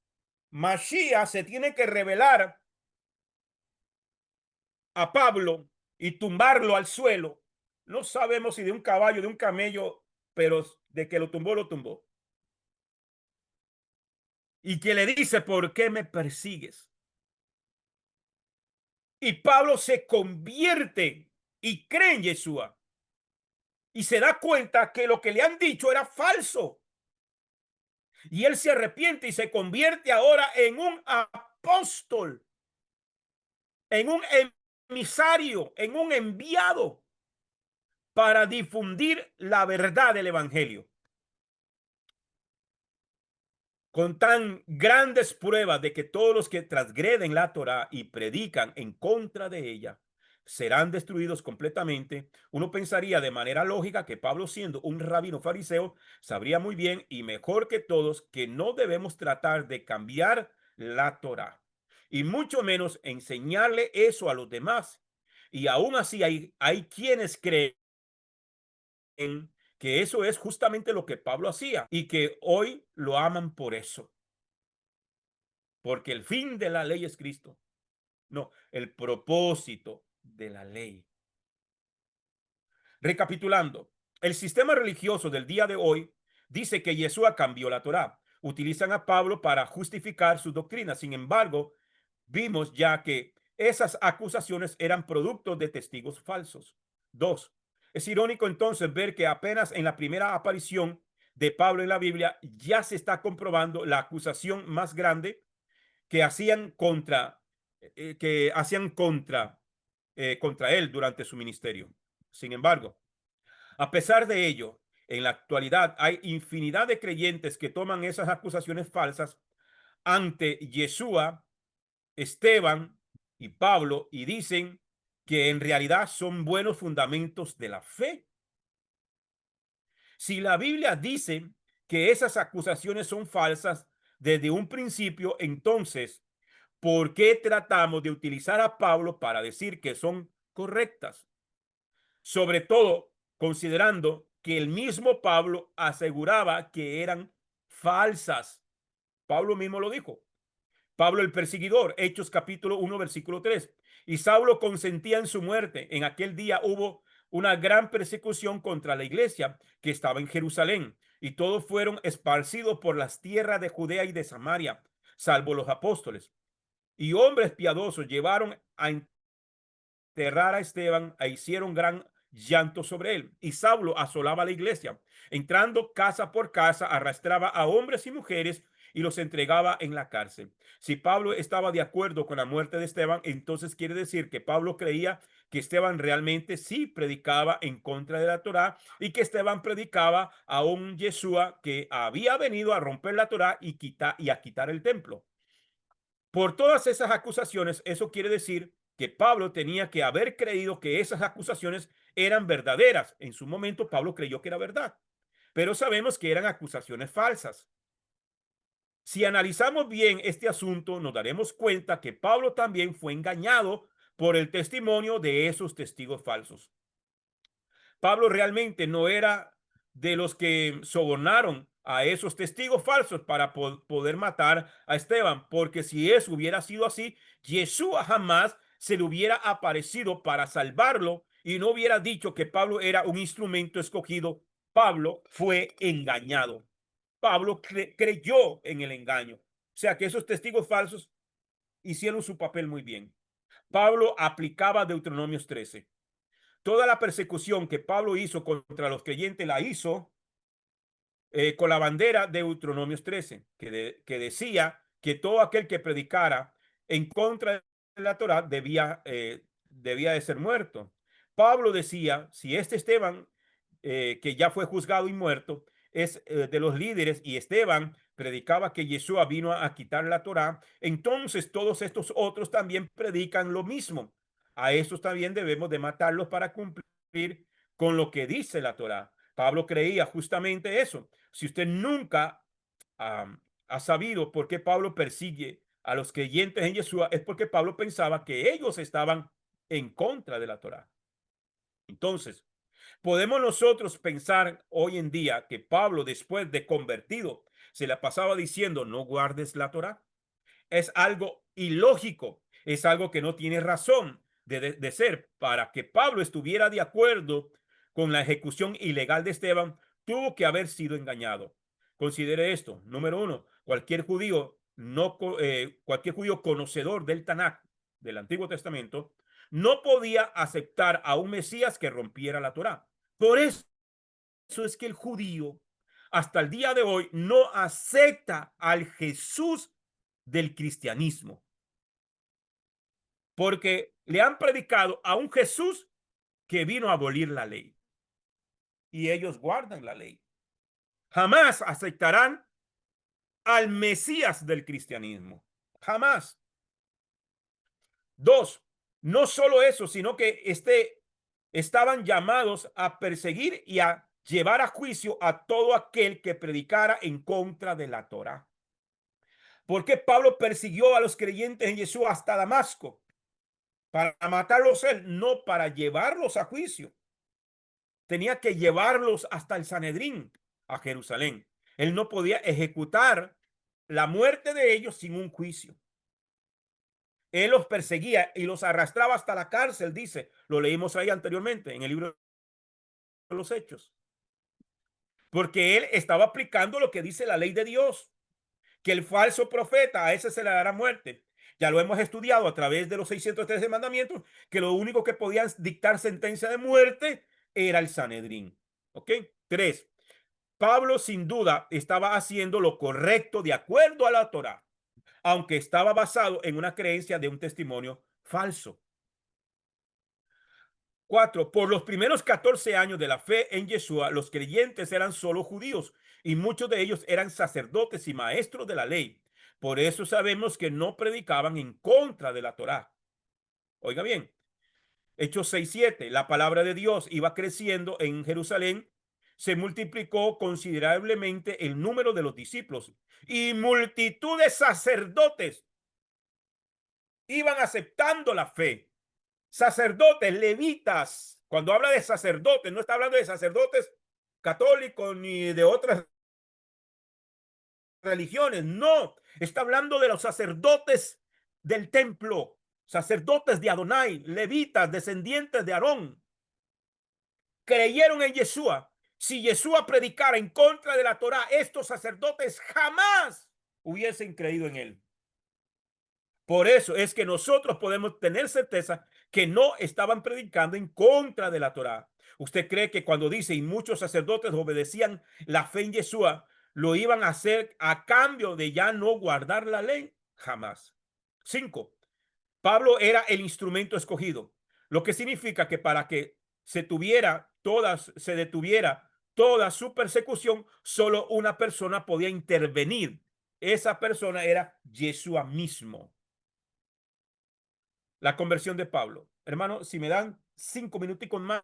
Mashiach se tiene que revelar a Pablo y tumbarlo al suelo. No sabemos si de un caballo, de un camello, pero de que lo tumbó, lo tumbó. Y que le dice, ¿por qué me persigues? Y Pablo se convierte y cree en Yeshua. Y se da cuenta que lo que le han dicho era falso. Y él se arrepiente y se convierte ahora en un apóstol, en un emisario, en un enviado para difundir la verdad del evangelio. Con tan grandes pruebas de que todos los que transgreden la Torá y predican en contra de ella serán destruidos completamente, uno pensaría de manera lógica que Pablo, siendo un rabino fariseo, sabría muy bien y mejor que todos que no debemos tratar de cambiar la Torá y mucho menos enseñarle eso a los demás. Y aún así hay quienes creen que eso es justamente lo que Pablo hacía y que hoy lo aman por eso. Porque el fin de la ley es Cristo. No, el propósito de la ley. Recapitulando, el sistema religioso del día de hoy dice que Yeshua cambió la Torá. Utilizan a Pablo para justificar su doctrina. Sin embargo, vimos ya que esas acusaciones eran producto de testigos falsos. Dos, es irónico entonces ver que apenas en la primera aparición de Pablo en la Biblia ya se está comprobando la acusación más grande que hacían contra él durante su ministerio. Sin embargo, a pesar de ello, en la actualidad hay infinidad de creyentes que toman esas acusaciones falsas ante Yeshua, Esteban y Pablo y dicen que en realidad son buenos fundamentos de la fe. Si la Biblia dice que esas acusaciones son falsas desde un principio, entonces, ¿por qué tratamos de utilizar a Pablo para decir que son correctas? Sobre todo considerando que el mismo Pablo aseguraba que eran falsas. Pablo mismo lo dijo. Pablo el perseguidor, Hechos capítulo 1, versículo 3. Y Saulo consentía en su muerte. En aquel día hubo una gran persecución contra la iglesia que estaba en Jerusalén, y todos fueron esparcidos por las tierras de Judea y de Samaria, salvo los apóstoles. Y hombres piadosos llevaron a enterrar a Esteban e hicieron gran llanto sobre él. Y Saulo asolaba la iglesia, entrando casa por casa, arrastraba a hombres y mujeres y los entregaba en la cárcel. Si Pablo estaba de acuerdo con la muerte de Esteban, entonces quiere decir que Pablo creía que Esteban realmente sí predicaba en contra de la Torá, y que Esteban predicaba a un Yeshua que había venido a romper la Torá y a quitar el templo. Por todas esas acusaciones, eso quiere decir que Pablo tenía que haber creído que esas acusaciones eran verdaderas. En su momento, Pablo creyó que era verdad, pero sabemos que eran acusaciones falsas. Si analizamos bien este asunto, nos daremos cuenta que Pablo también fue engañado por el testimonio de esos testigos falsos. Pablo realmente no era de los que sobornaron a esos testigos falsos para poder matar a Esteban, porque si eso hubiera sido así, Yeshua jamás se le hubiera aparecido para salvarlo y no hubiera dicho que Pablo era un instrumento escogido. Pablo fue engañado. Pablo creyó en el engaño. O sea que esos testigos falsos hicieron su papel muy bien. Pablo aplicaba Deuteronomios 13. Toda la persecución que Pablo hizo contra los creyentes la hizo con la bandera de Deuteronomios 13, que decía que todo aquel que predicara en contra de la Torá debía de ser muerto. Pablo decía, si este Esteban, que ya fue juzgado y muerto, es de los líderes, y Esteban predicaba que Yeshua vino a quitar la Torá, entonces todos estos otros también predican lo mismo. A estos también debemos de matarlos para cumplir con lo que dice la Torá. Pablo creía justamente eso. Si usted nunca ha sabido por qué Pablo persigue a los creyentes en Yeshua, es porque Pablo pensaba que ellos estaban en contra de la Torá. Entonces, podemos nosotros pensar hoy en día que Pablo, después de convertido, se la pasaba diciendo, no guardes la Torá. Es algo ilógico, es algo que no tiene razón de ser. Para que Pablo estuviera de acuerdo con la ejecución ilegal de Esteban, tuvo que haber sido engañado. Considere esto. Número uno, cualquier judío conocedor del Tanakh, del Antiguo Testamento, no podía aceptar a un Mesías que rompiera la Torá. Por eso es que el judío hasta el día de hoy no acepta al Jesús del cristianismo, porque le han predicado a un Jesús que vino a abolir la ley, y ellos guardan la ley. Jamás aceptarán al Mesías del cristianismo. Jamás. Dos, no solo eso, sino que estaban llamados a perseguir y a llevar a juicio a todo aquel que predicara en contra de la Torá. ¿Por qué Pablo persiguió a los creyentes en Jesús hasta Damasco? Para matarlos él, no para llevarlos a juicio. Tenía que llevarlos hasta el Sanedrín, a Jerusalén. Él no podía ejecutar la muerte de ellos sin un juicio. Él los perseguía y los arrastraba hasta la cárcel, dice. Lo leímos ahí anteriormente en el libro de los Hechos. Porque él estaba aplicando lo que dice la ley de Dios, que el falso profeta, a ese se le dará muerte. Ya lo hemos estudiado a través de los 613 mandamientos, que lo único que podían dictar sentencia de muerte era el Sanedrín. ¿Ok? 3. Pablo sin duda estaba haciendo lo correcto de acuerdo a la Torá, aunque estaba basado en una creencia de un testimonio falso. 4. Por los primeros 14 años de la fe en Yeshua, los creyentes eran solo judíos, y muchos de ellos eran sacerdotes y maestros de la ley. Por eso sabemos que no predicaban en contra de la Torá. Oiga bien, Hechos 6:7, la palabra de Dios iba creciendo en Jerusalén, se multiplicó considerablemente el número de los discípulos, y multitud de sacerdotes iban aceptando la fe. Sacerdotes, levitas. Cuando habla de sacerdotes, no está hablando de sacerdotes católicos ni de otras religiones. No, está hablando de los sacerdotes del templo, sacerdotes de Adonai, levitas, descendientes de Aarón. creyeron en Yeshua. Si Yeshua predicara en contra de la Torá, estos sacerdotes jamás hubiesen creído en él. Por eso es que nosotros podemos tener certeza que no estaban predicando en contra de la Torá. ¿Usted cree que cuando dice y muchos sacerdotes obedecían la fe en Yeshua, lo iban a hacer a cambio de ya no guardar la ley? Jamás. 5. Pablo era el instrumento escogido, lo que significa que para que se detuviera toda su persecución, solo una persona podía intervenir. Esa persona era Yeshua mismo. La conversión de Pablo. Hermano, si me dan 5 minuticos más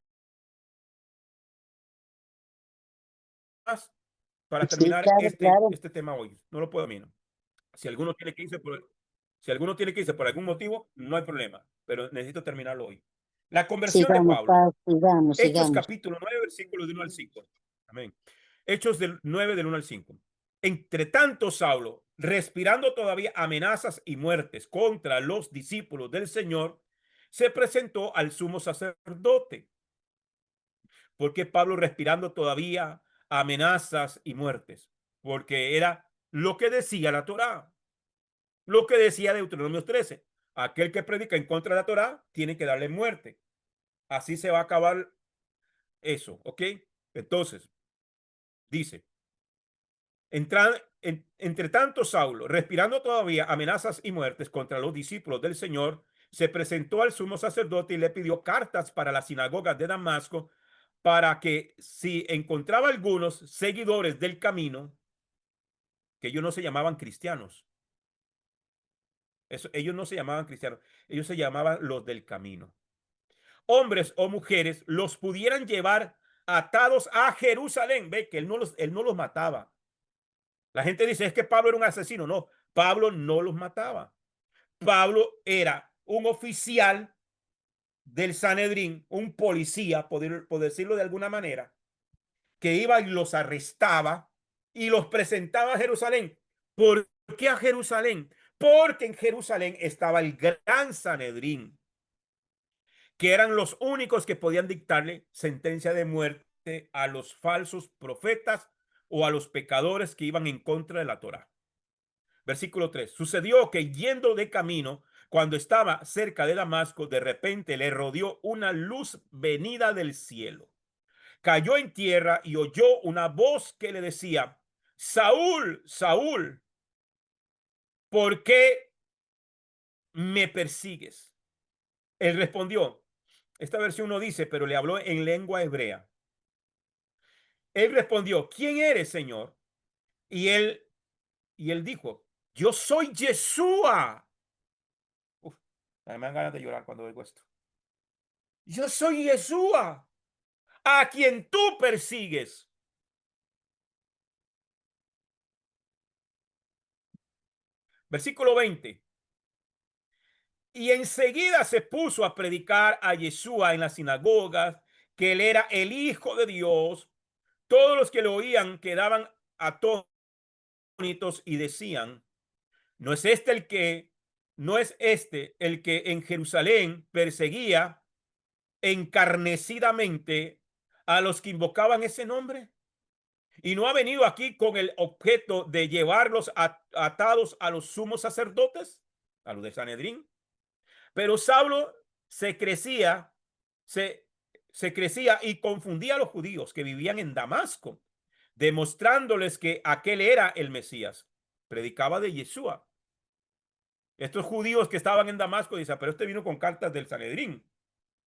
para Sí, terminar claro, este claro. tema hoy. No lo puedo a mí, ¿no? Si alguno tiene que irse si alguno tiene que irse por algún motivo, no hay problema, pero necesito terminarlo hoy. La conversión de Sigamos, Pablo. Paz, sigamos, Hechos sigamos. capítulo 9, versículos del 1 al 5. Amén. Hechos del 9 del 1 al 5. Entre tanto, Saulo, respirando todavía amenazas y muertes contra los discípulos del Señor, se presentó al sumo sacerdote. ¿Por qué Pablo respirando todavía amenazas y muertes? Porque era lo que decía la Torá, lo que decía Deuteronomio 13. Aquel que predica en contra de la Torá tiene que darle muerte. Así se va a acabar eso, ¿ok? Entonces, dice, entre tanto Saulo, respirando todavía amenazas y muertes contra los discípulos del Señor, se presentó al sumo sacerdote y le pidió cartas para las sinagogas de Damasco para que si encontraba algunos seguidores del camino, que ellos no se llamaban cristianos, ellos no se llamaban cristianos, ellos se llamaban los del camino, hombres o mujeres, los pudieran llevar atados a Jerusalén. Ve que él no los mataba. La gente dice, es que Pablo era un asesino. No, Pablo no los mataba. Pablo era un oficial del Sanedrín, un policía, por decirlo de alguna manera, que iba y los arrestaba y los presentaba a Jerusalén. ¿Por qué a Jerusalén? Porque en Jerusalén estaba el gran Sanedrín, que eran los únicos que podían dictarle sentencia de muerte a los falsos profetas o a los pecadores que iban en contra de la Torá. Versículo 3. Sucedió que yendo de camino, cuando estaba cerca de Damasco, de repente le rodeó una luz venida del cielo. Cayó en tierra y oyó una voz que le decía, Saúl, Saúl, ¿por qué me persigues? Él respondió, esta versión no dice, pero le habló en lengua hebrea. Él respondió, ¿quién eres, Señor? Y él dijo, yo soy Yeshua. Uf, me dan ganas de llorar cuando oigo esto. Yo soy Yeshua, a quien tú persigues. Versículo 20. Y enseguida se puso a predicar a Yeshua en las sinagogas, que él era el Hijo de Dios. Todos los que lo oían quedaban atónitos y decían, no es este el que en Jerusalén perseguía encarnecidamente a los que invocaban ese nombre, y no ha venido aquí con el objeto de llevarlos atados a los sumos sacerdotes, a los de Sanedrín. Pero Saulo se crecía, se, se crecía y confundía a los judíos que vivían en Damasco, demostrándoles que aquel era el Mesías. Predicaba de Yeshua. Estos judíos que estaban en Damasco dicen, pero este vino con cartas del Sanedrín,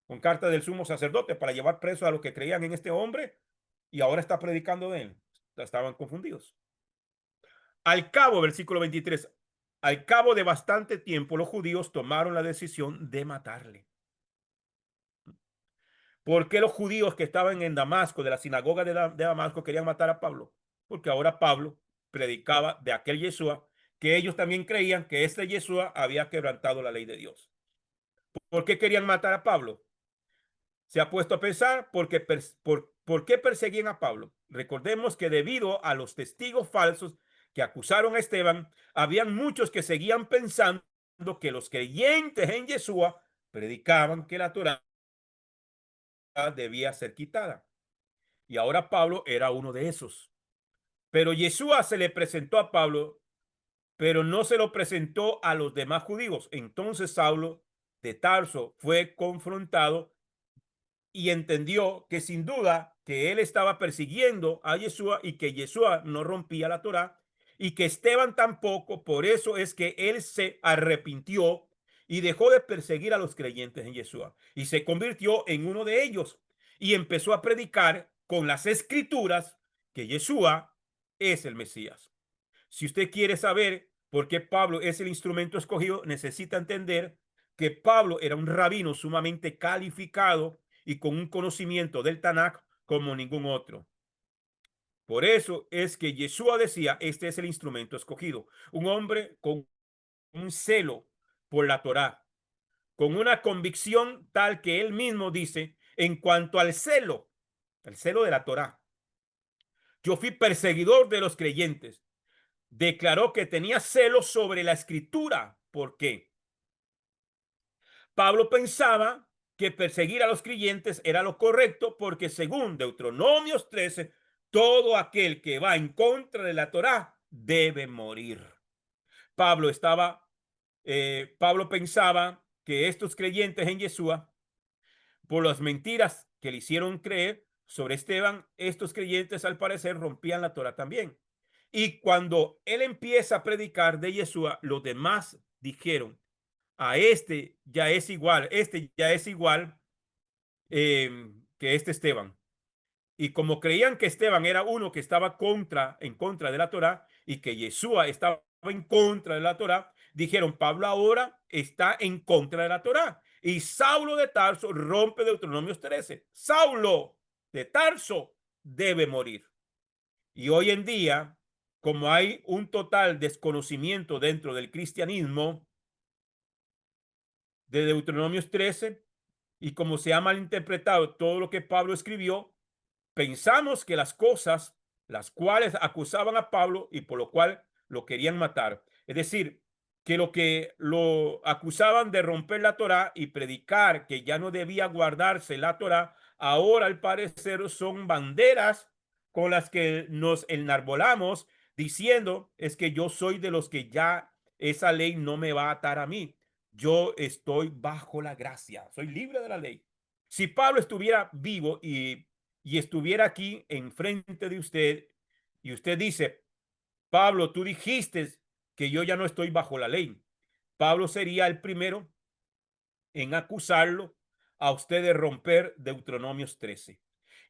con cartas del sumo sacerdote para llevar preso a los que creían en este hombre y ahora está predicando de él. Estaban confundidos. Al cabo, versículo 23, al cabo de bastante tiempo, los judíos tomaron la decisión de matarle. ¿Por qué los judíos que estaban en Damasco, de la sinagoga de Damasco, querían matar a Pablo? Porque ahora Pablo predicaba de aquel Yeshua, que ellos también creían que este Yeshua había quebrantado la ley de Dios. ¿Por qué querían matar a Pablo? Se ha puesto a pensar por qué perseguían a Pablo. Recordemos que debido a los testigos falsos que acusaron a Esteban, habían muchos que seguían pensando que los creyentes en Yeshua predicaban que la Torá debía ser quitada. Y ahora Pablo era uno de esos. Pero Yeshua se le presentó a Pablo, pero no se lo presentó a los demás judíos. Entonces Saulo de Tarso fue confrontado y entendió que sin duda que él estaba persiguiendo a Yeshua y que Yeshua no rompía la Torá y que Esteban tampoco. Por eso es que él se arrepintió y dejó de perseguir a los creyentes en Yeshua y se convirtió en uno de ellos y empezó a predicar con las escrituras que Yeshua es el Mesías. Si usted quiere saber por qué Pablo es el instrumento escogido, necesita entender que Pablo era un rabino sumamente calificado y con un conocimiento del Tanakh como ningún otro. Por eso es que Yeshua decía, este es el instrumento escogido, un hombre con un celo por la Torá, con una convicción tal que él mismo dice, en cuanto al celo, el celo de la Torá. Yo fui perseguidor de los creyentes. Declaró que tenía celos sobre la escritura. ¿Por qué? Pablo pensaba que perseguir a los creyentes era lo correcto porque según Deuteronomios 13, todo aquel que va en contra de la Torá debe morir. Pablo estaba, Pablo pensaba que estos creyentes en Yeshua, por las mentiras que le hicieron creer sobre Esteban, estos creyentes al parecer rompían la Torá también. Y cuando él empieza a predicar de Yeshua, los demás dijeron, a este ya es igual que este Esteban. Y como creían que Esteban era uno que estaba en contra de la Torá y que Yeshua estaba en contra de la Torá, dijeron, Pablo ahora está en contra de la Torá. Y Saulo de Tarso rompe Deuteronomios 13. Saulo de Tarso debe morir. Y hoy en día, como hay un total desconocimiento dentro del cristianismo de Deuteronomios 13, y como se ha malinterpretado todo lo que Pablo escribió, pensamos que las cosas las cuales acusaban a Pablo y por lo cual lo querían matar, es decir, que lo que lo acusaban de romper la Torá y predicar que ya no debía guardarse la Torá, ahora al parecer son banderas con las que nos enarbolamos diciendo es que yo soy de los que ya esa ley no me va a atar a mí. Yo estoy bajo la gracia, soy libre de la ley. Si Pablo estuviera vivo y estuviera aquí enfrente de usted y usted dice, Pablo, tú dijiste que yo ya no estoy bajo la ley. Pablo sería el primero en acusarlo a usted de romper Deuteronomios 13.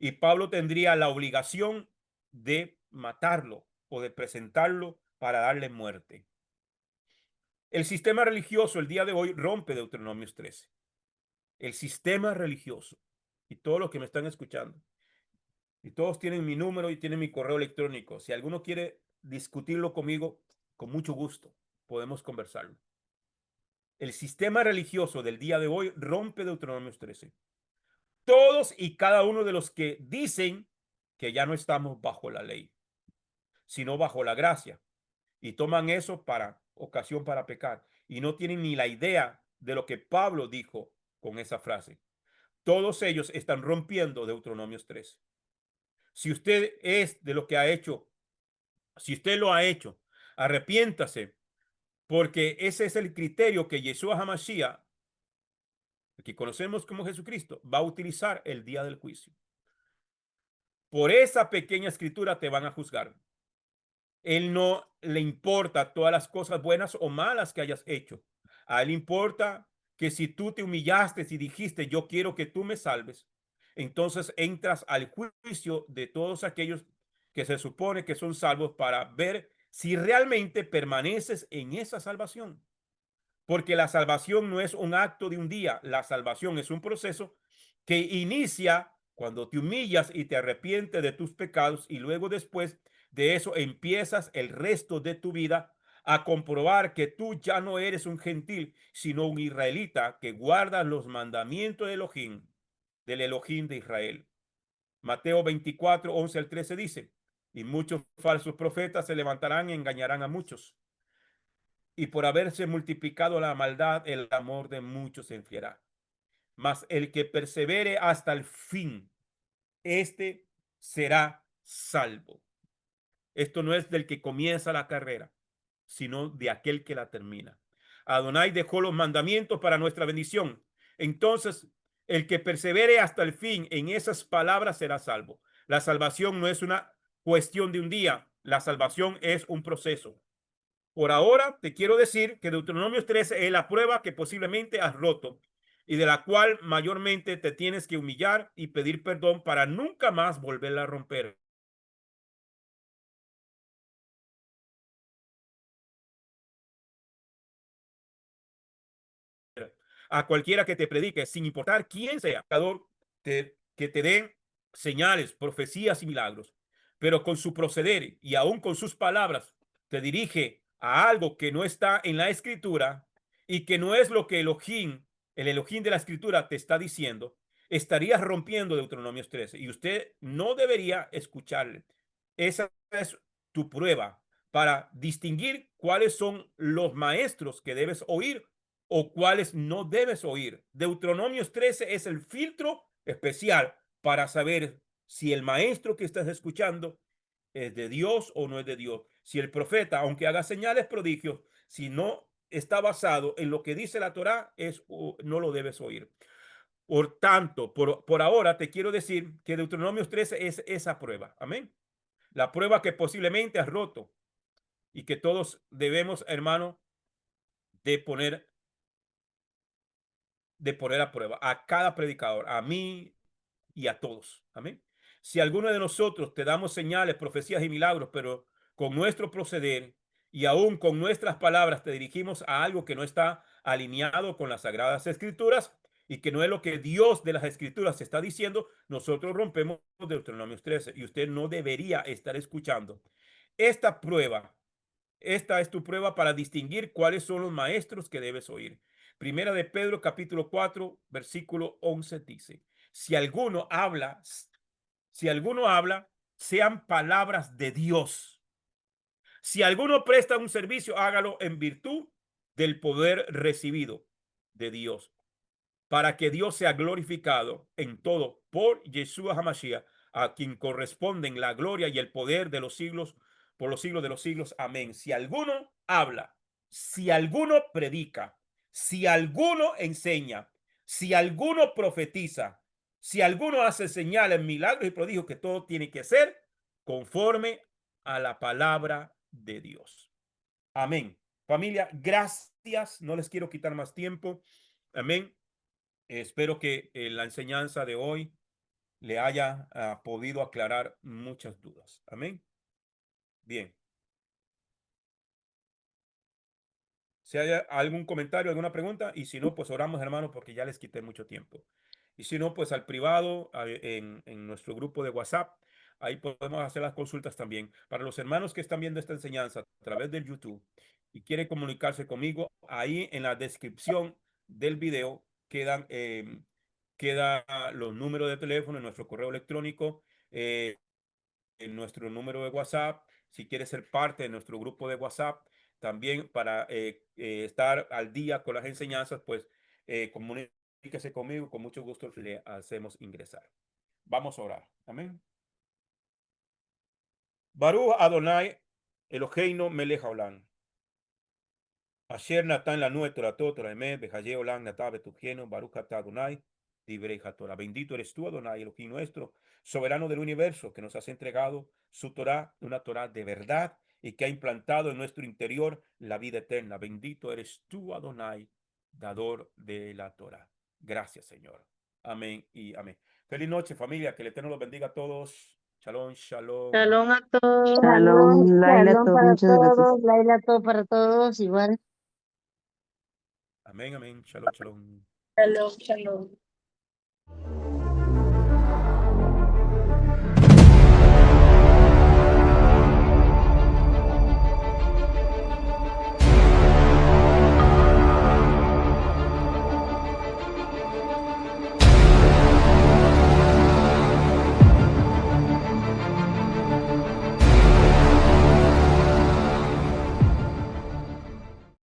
Y Pablo tendría la obligación de matarlo o de presentarlo para darle muerte. El sistema religioso el día de hoy rompe Deuteronomios 13. El sistema religioso y todos los que me están escuchando y todos tienen mi número y tienen mi correo electrónico. Si alguno quiere discutirlo conmigo, con mucho gusto, podemos conversarlo. El sistema religioso del día de hoy rompe Deuteronomios 13. Todos y cada uno de los que dicen que ya no estamos bajo la ley, sino bajo la gracia, y toman eso para ocasión para pecar, y no tienen ni la idea de lo que Pablo dijo con esa frase. Todos ellos están rompiendo Deuteronomios 13. Si usted es de lo que ha hecho, si usted lo ha hecho, arrepiéntase, porque ese es el criterio que Yeshua HaMashiach, que conocemos como Jesucristo, va a utilizar el día del juicio. Por esa pequeña escritura te van a juzgar. Él no le importa todas las cosas buenas o malas que hayas hecho. A él importa que si tú te humillaste y dijiste, yo quiero que tú me salves, entonces entras al juicio de todos aquellos que se supone que son salvos para ver si realmente permaneces en esa salvación. Porque la salvación no es un acto de un día, la salvación es un proceso que inicia cuando te humillas y te arrepientes de tus pecados y luego después de eso empiezas el resto de tu vida a comprobar que tú ya no eres un gentil, sino un israelita que guarda los mandamientos de Elohim, del Elohim de Israel. Mateo 24, 11 al 13 dice, y muchos falsos profetas se levantarán y engañarán a muchos. Y por haberse multiplicado la maldad, el amor de muchos se enfriará. Mas el que persevere hasta el fin, este será salvo. Esto no es del que comienza la carrera, sino de aquel que la termina. Adonai dejó los mandamientos para nuestra bendición. Entonces, el que persevere hasta el fin en esas palabras será salvo. La salvación no es una cuestión de un día. La salvación es un proceso. Por ahora, te quiero decir que Deuteronomio 13 es la prueba que posiblemente has roto y de la cual mayormente te tienes que humillar y pedir perdón para nunca más volverla a romper. A cualquiera que te predique, sin importar quién sea, que te den señales, profecías y milagros, pero con su proceder y aún con sus palabras te dirige a algo que no está en la escritura y que no es lo que el Elohim de la escritura te está diciendo, estarías rompiendo Deuteronomios 13 y usted no debería escucharle. Esa es tu prueba para distinguir cuáles son los maestros que debes oír o cuáles no debes oír. Deuteronomios 13 es el filtro especial para saber si el maestro que estás escuchando es de Dios o no es de Dios. Si el profeta, aunque haga señales, prodigios, si no está basado en lo que dice la Torá, no lo debes oír. Por tanto, por ahora te quiero decir que Deuteronomios 13 es esa prueba. Amén. La prueba que posiblemente has roto y que todos debemos, hermano, de poner a prueba a cada predicador, a mí y a todos. Amén. Si alguno de nosotros te damos señales, profecías y milagros, pero con nuestro proceder y aún con nuestras palabras te dirigimos a algo que no está alineado con las sagradas escrituras y que no es lo que Dios de las escrituras está diciendo, nosotros rompemos Deuteronomio 13 y usted no debería estar escuchando esta prueba. Esta es tu prueba para distinguir cuáles son los maestros que debes oír. Primera de Pedro, capítulo 4, versículo 11 dice, si alguno habla, sean palabras de Dios. Si alguno presta un servicio, hágalo en virtud del poder recibido de Dios, para que Dios sea glorificado en todo por Yeshua HaMashiach, a quien corresponden la gloria y el poder de los siglos, por los siglos de los siglos. Amén. Si alguno habla, si alguno predica, si alguno enseña, si alguno profetiza, si alguno hace señales, milagros y prodigios, que todo tiene que ser conforme a la palabra de Dios. Amén. Familia, gracias. No les quiero quitar más tiempo. Amén. Espero que la enseñanza de hoy le haya podido aclarar muchas dudas. Amén. Bien. Si hay algún comentario, alguna pregunta, y si no, pues oramos, hermanos, porque ya les quité mucho tiempo. Y si no, pues al privado, en nuestro grupo de WhatsApp, ahí podemos hacer las consultas también. Para los hermanos que están viendo esta enseñanza a través del YouTube y quieren comunicarse conmigo, ahí en la descripción del video queda los números de teléfono, nuestro correo electrónico, en nuestro número de WhatsApp, si quieres ser parte de nuestro grupo de WhatsApp, también para estar al día con las enseñanzas, pues comuníquese conmigo, con mucho gusto le hacemos ingresar. Vamos a orar. Amén. Baruch Adonai Eloheinu melech haolam. Asher natan lanu et toratot emet behaye olam natav betujienu Baruch atah Adonai divrei haTorah. Bendito eres tú, Adonai, Elohim nuestro, soberano del universo, que nos has entregado su Torah, una Torah de verdad y que ha implantado en nuestro interior la vida eterna. Bendito eres tú, Adonai, dador de la Torah. Gracias, Señor. Amén y amén. Feliz noche, familia. Que el Eterno los bendiga a todos. Shalom, shalom. Shalom a todos. Shalom, Laila, Shalom para muchas gracias. todos. Laila, todo para todos. Igual. Amén, amén. Shalom, shalom. Shalom, shalom.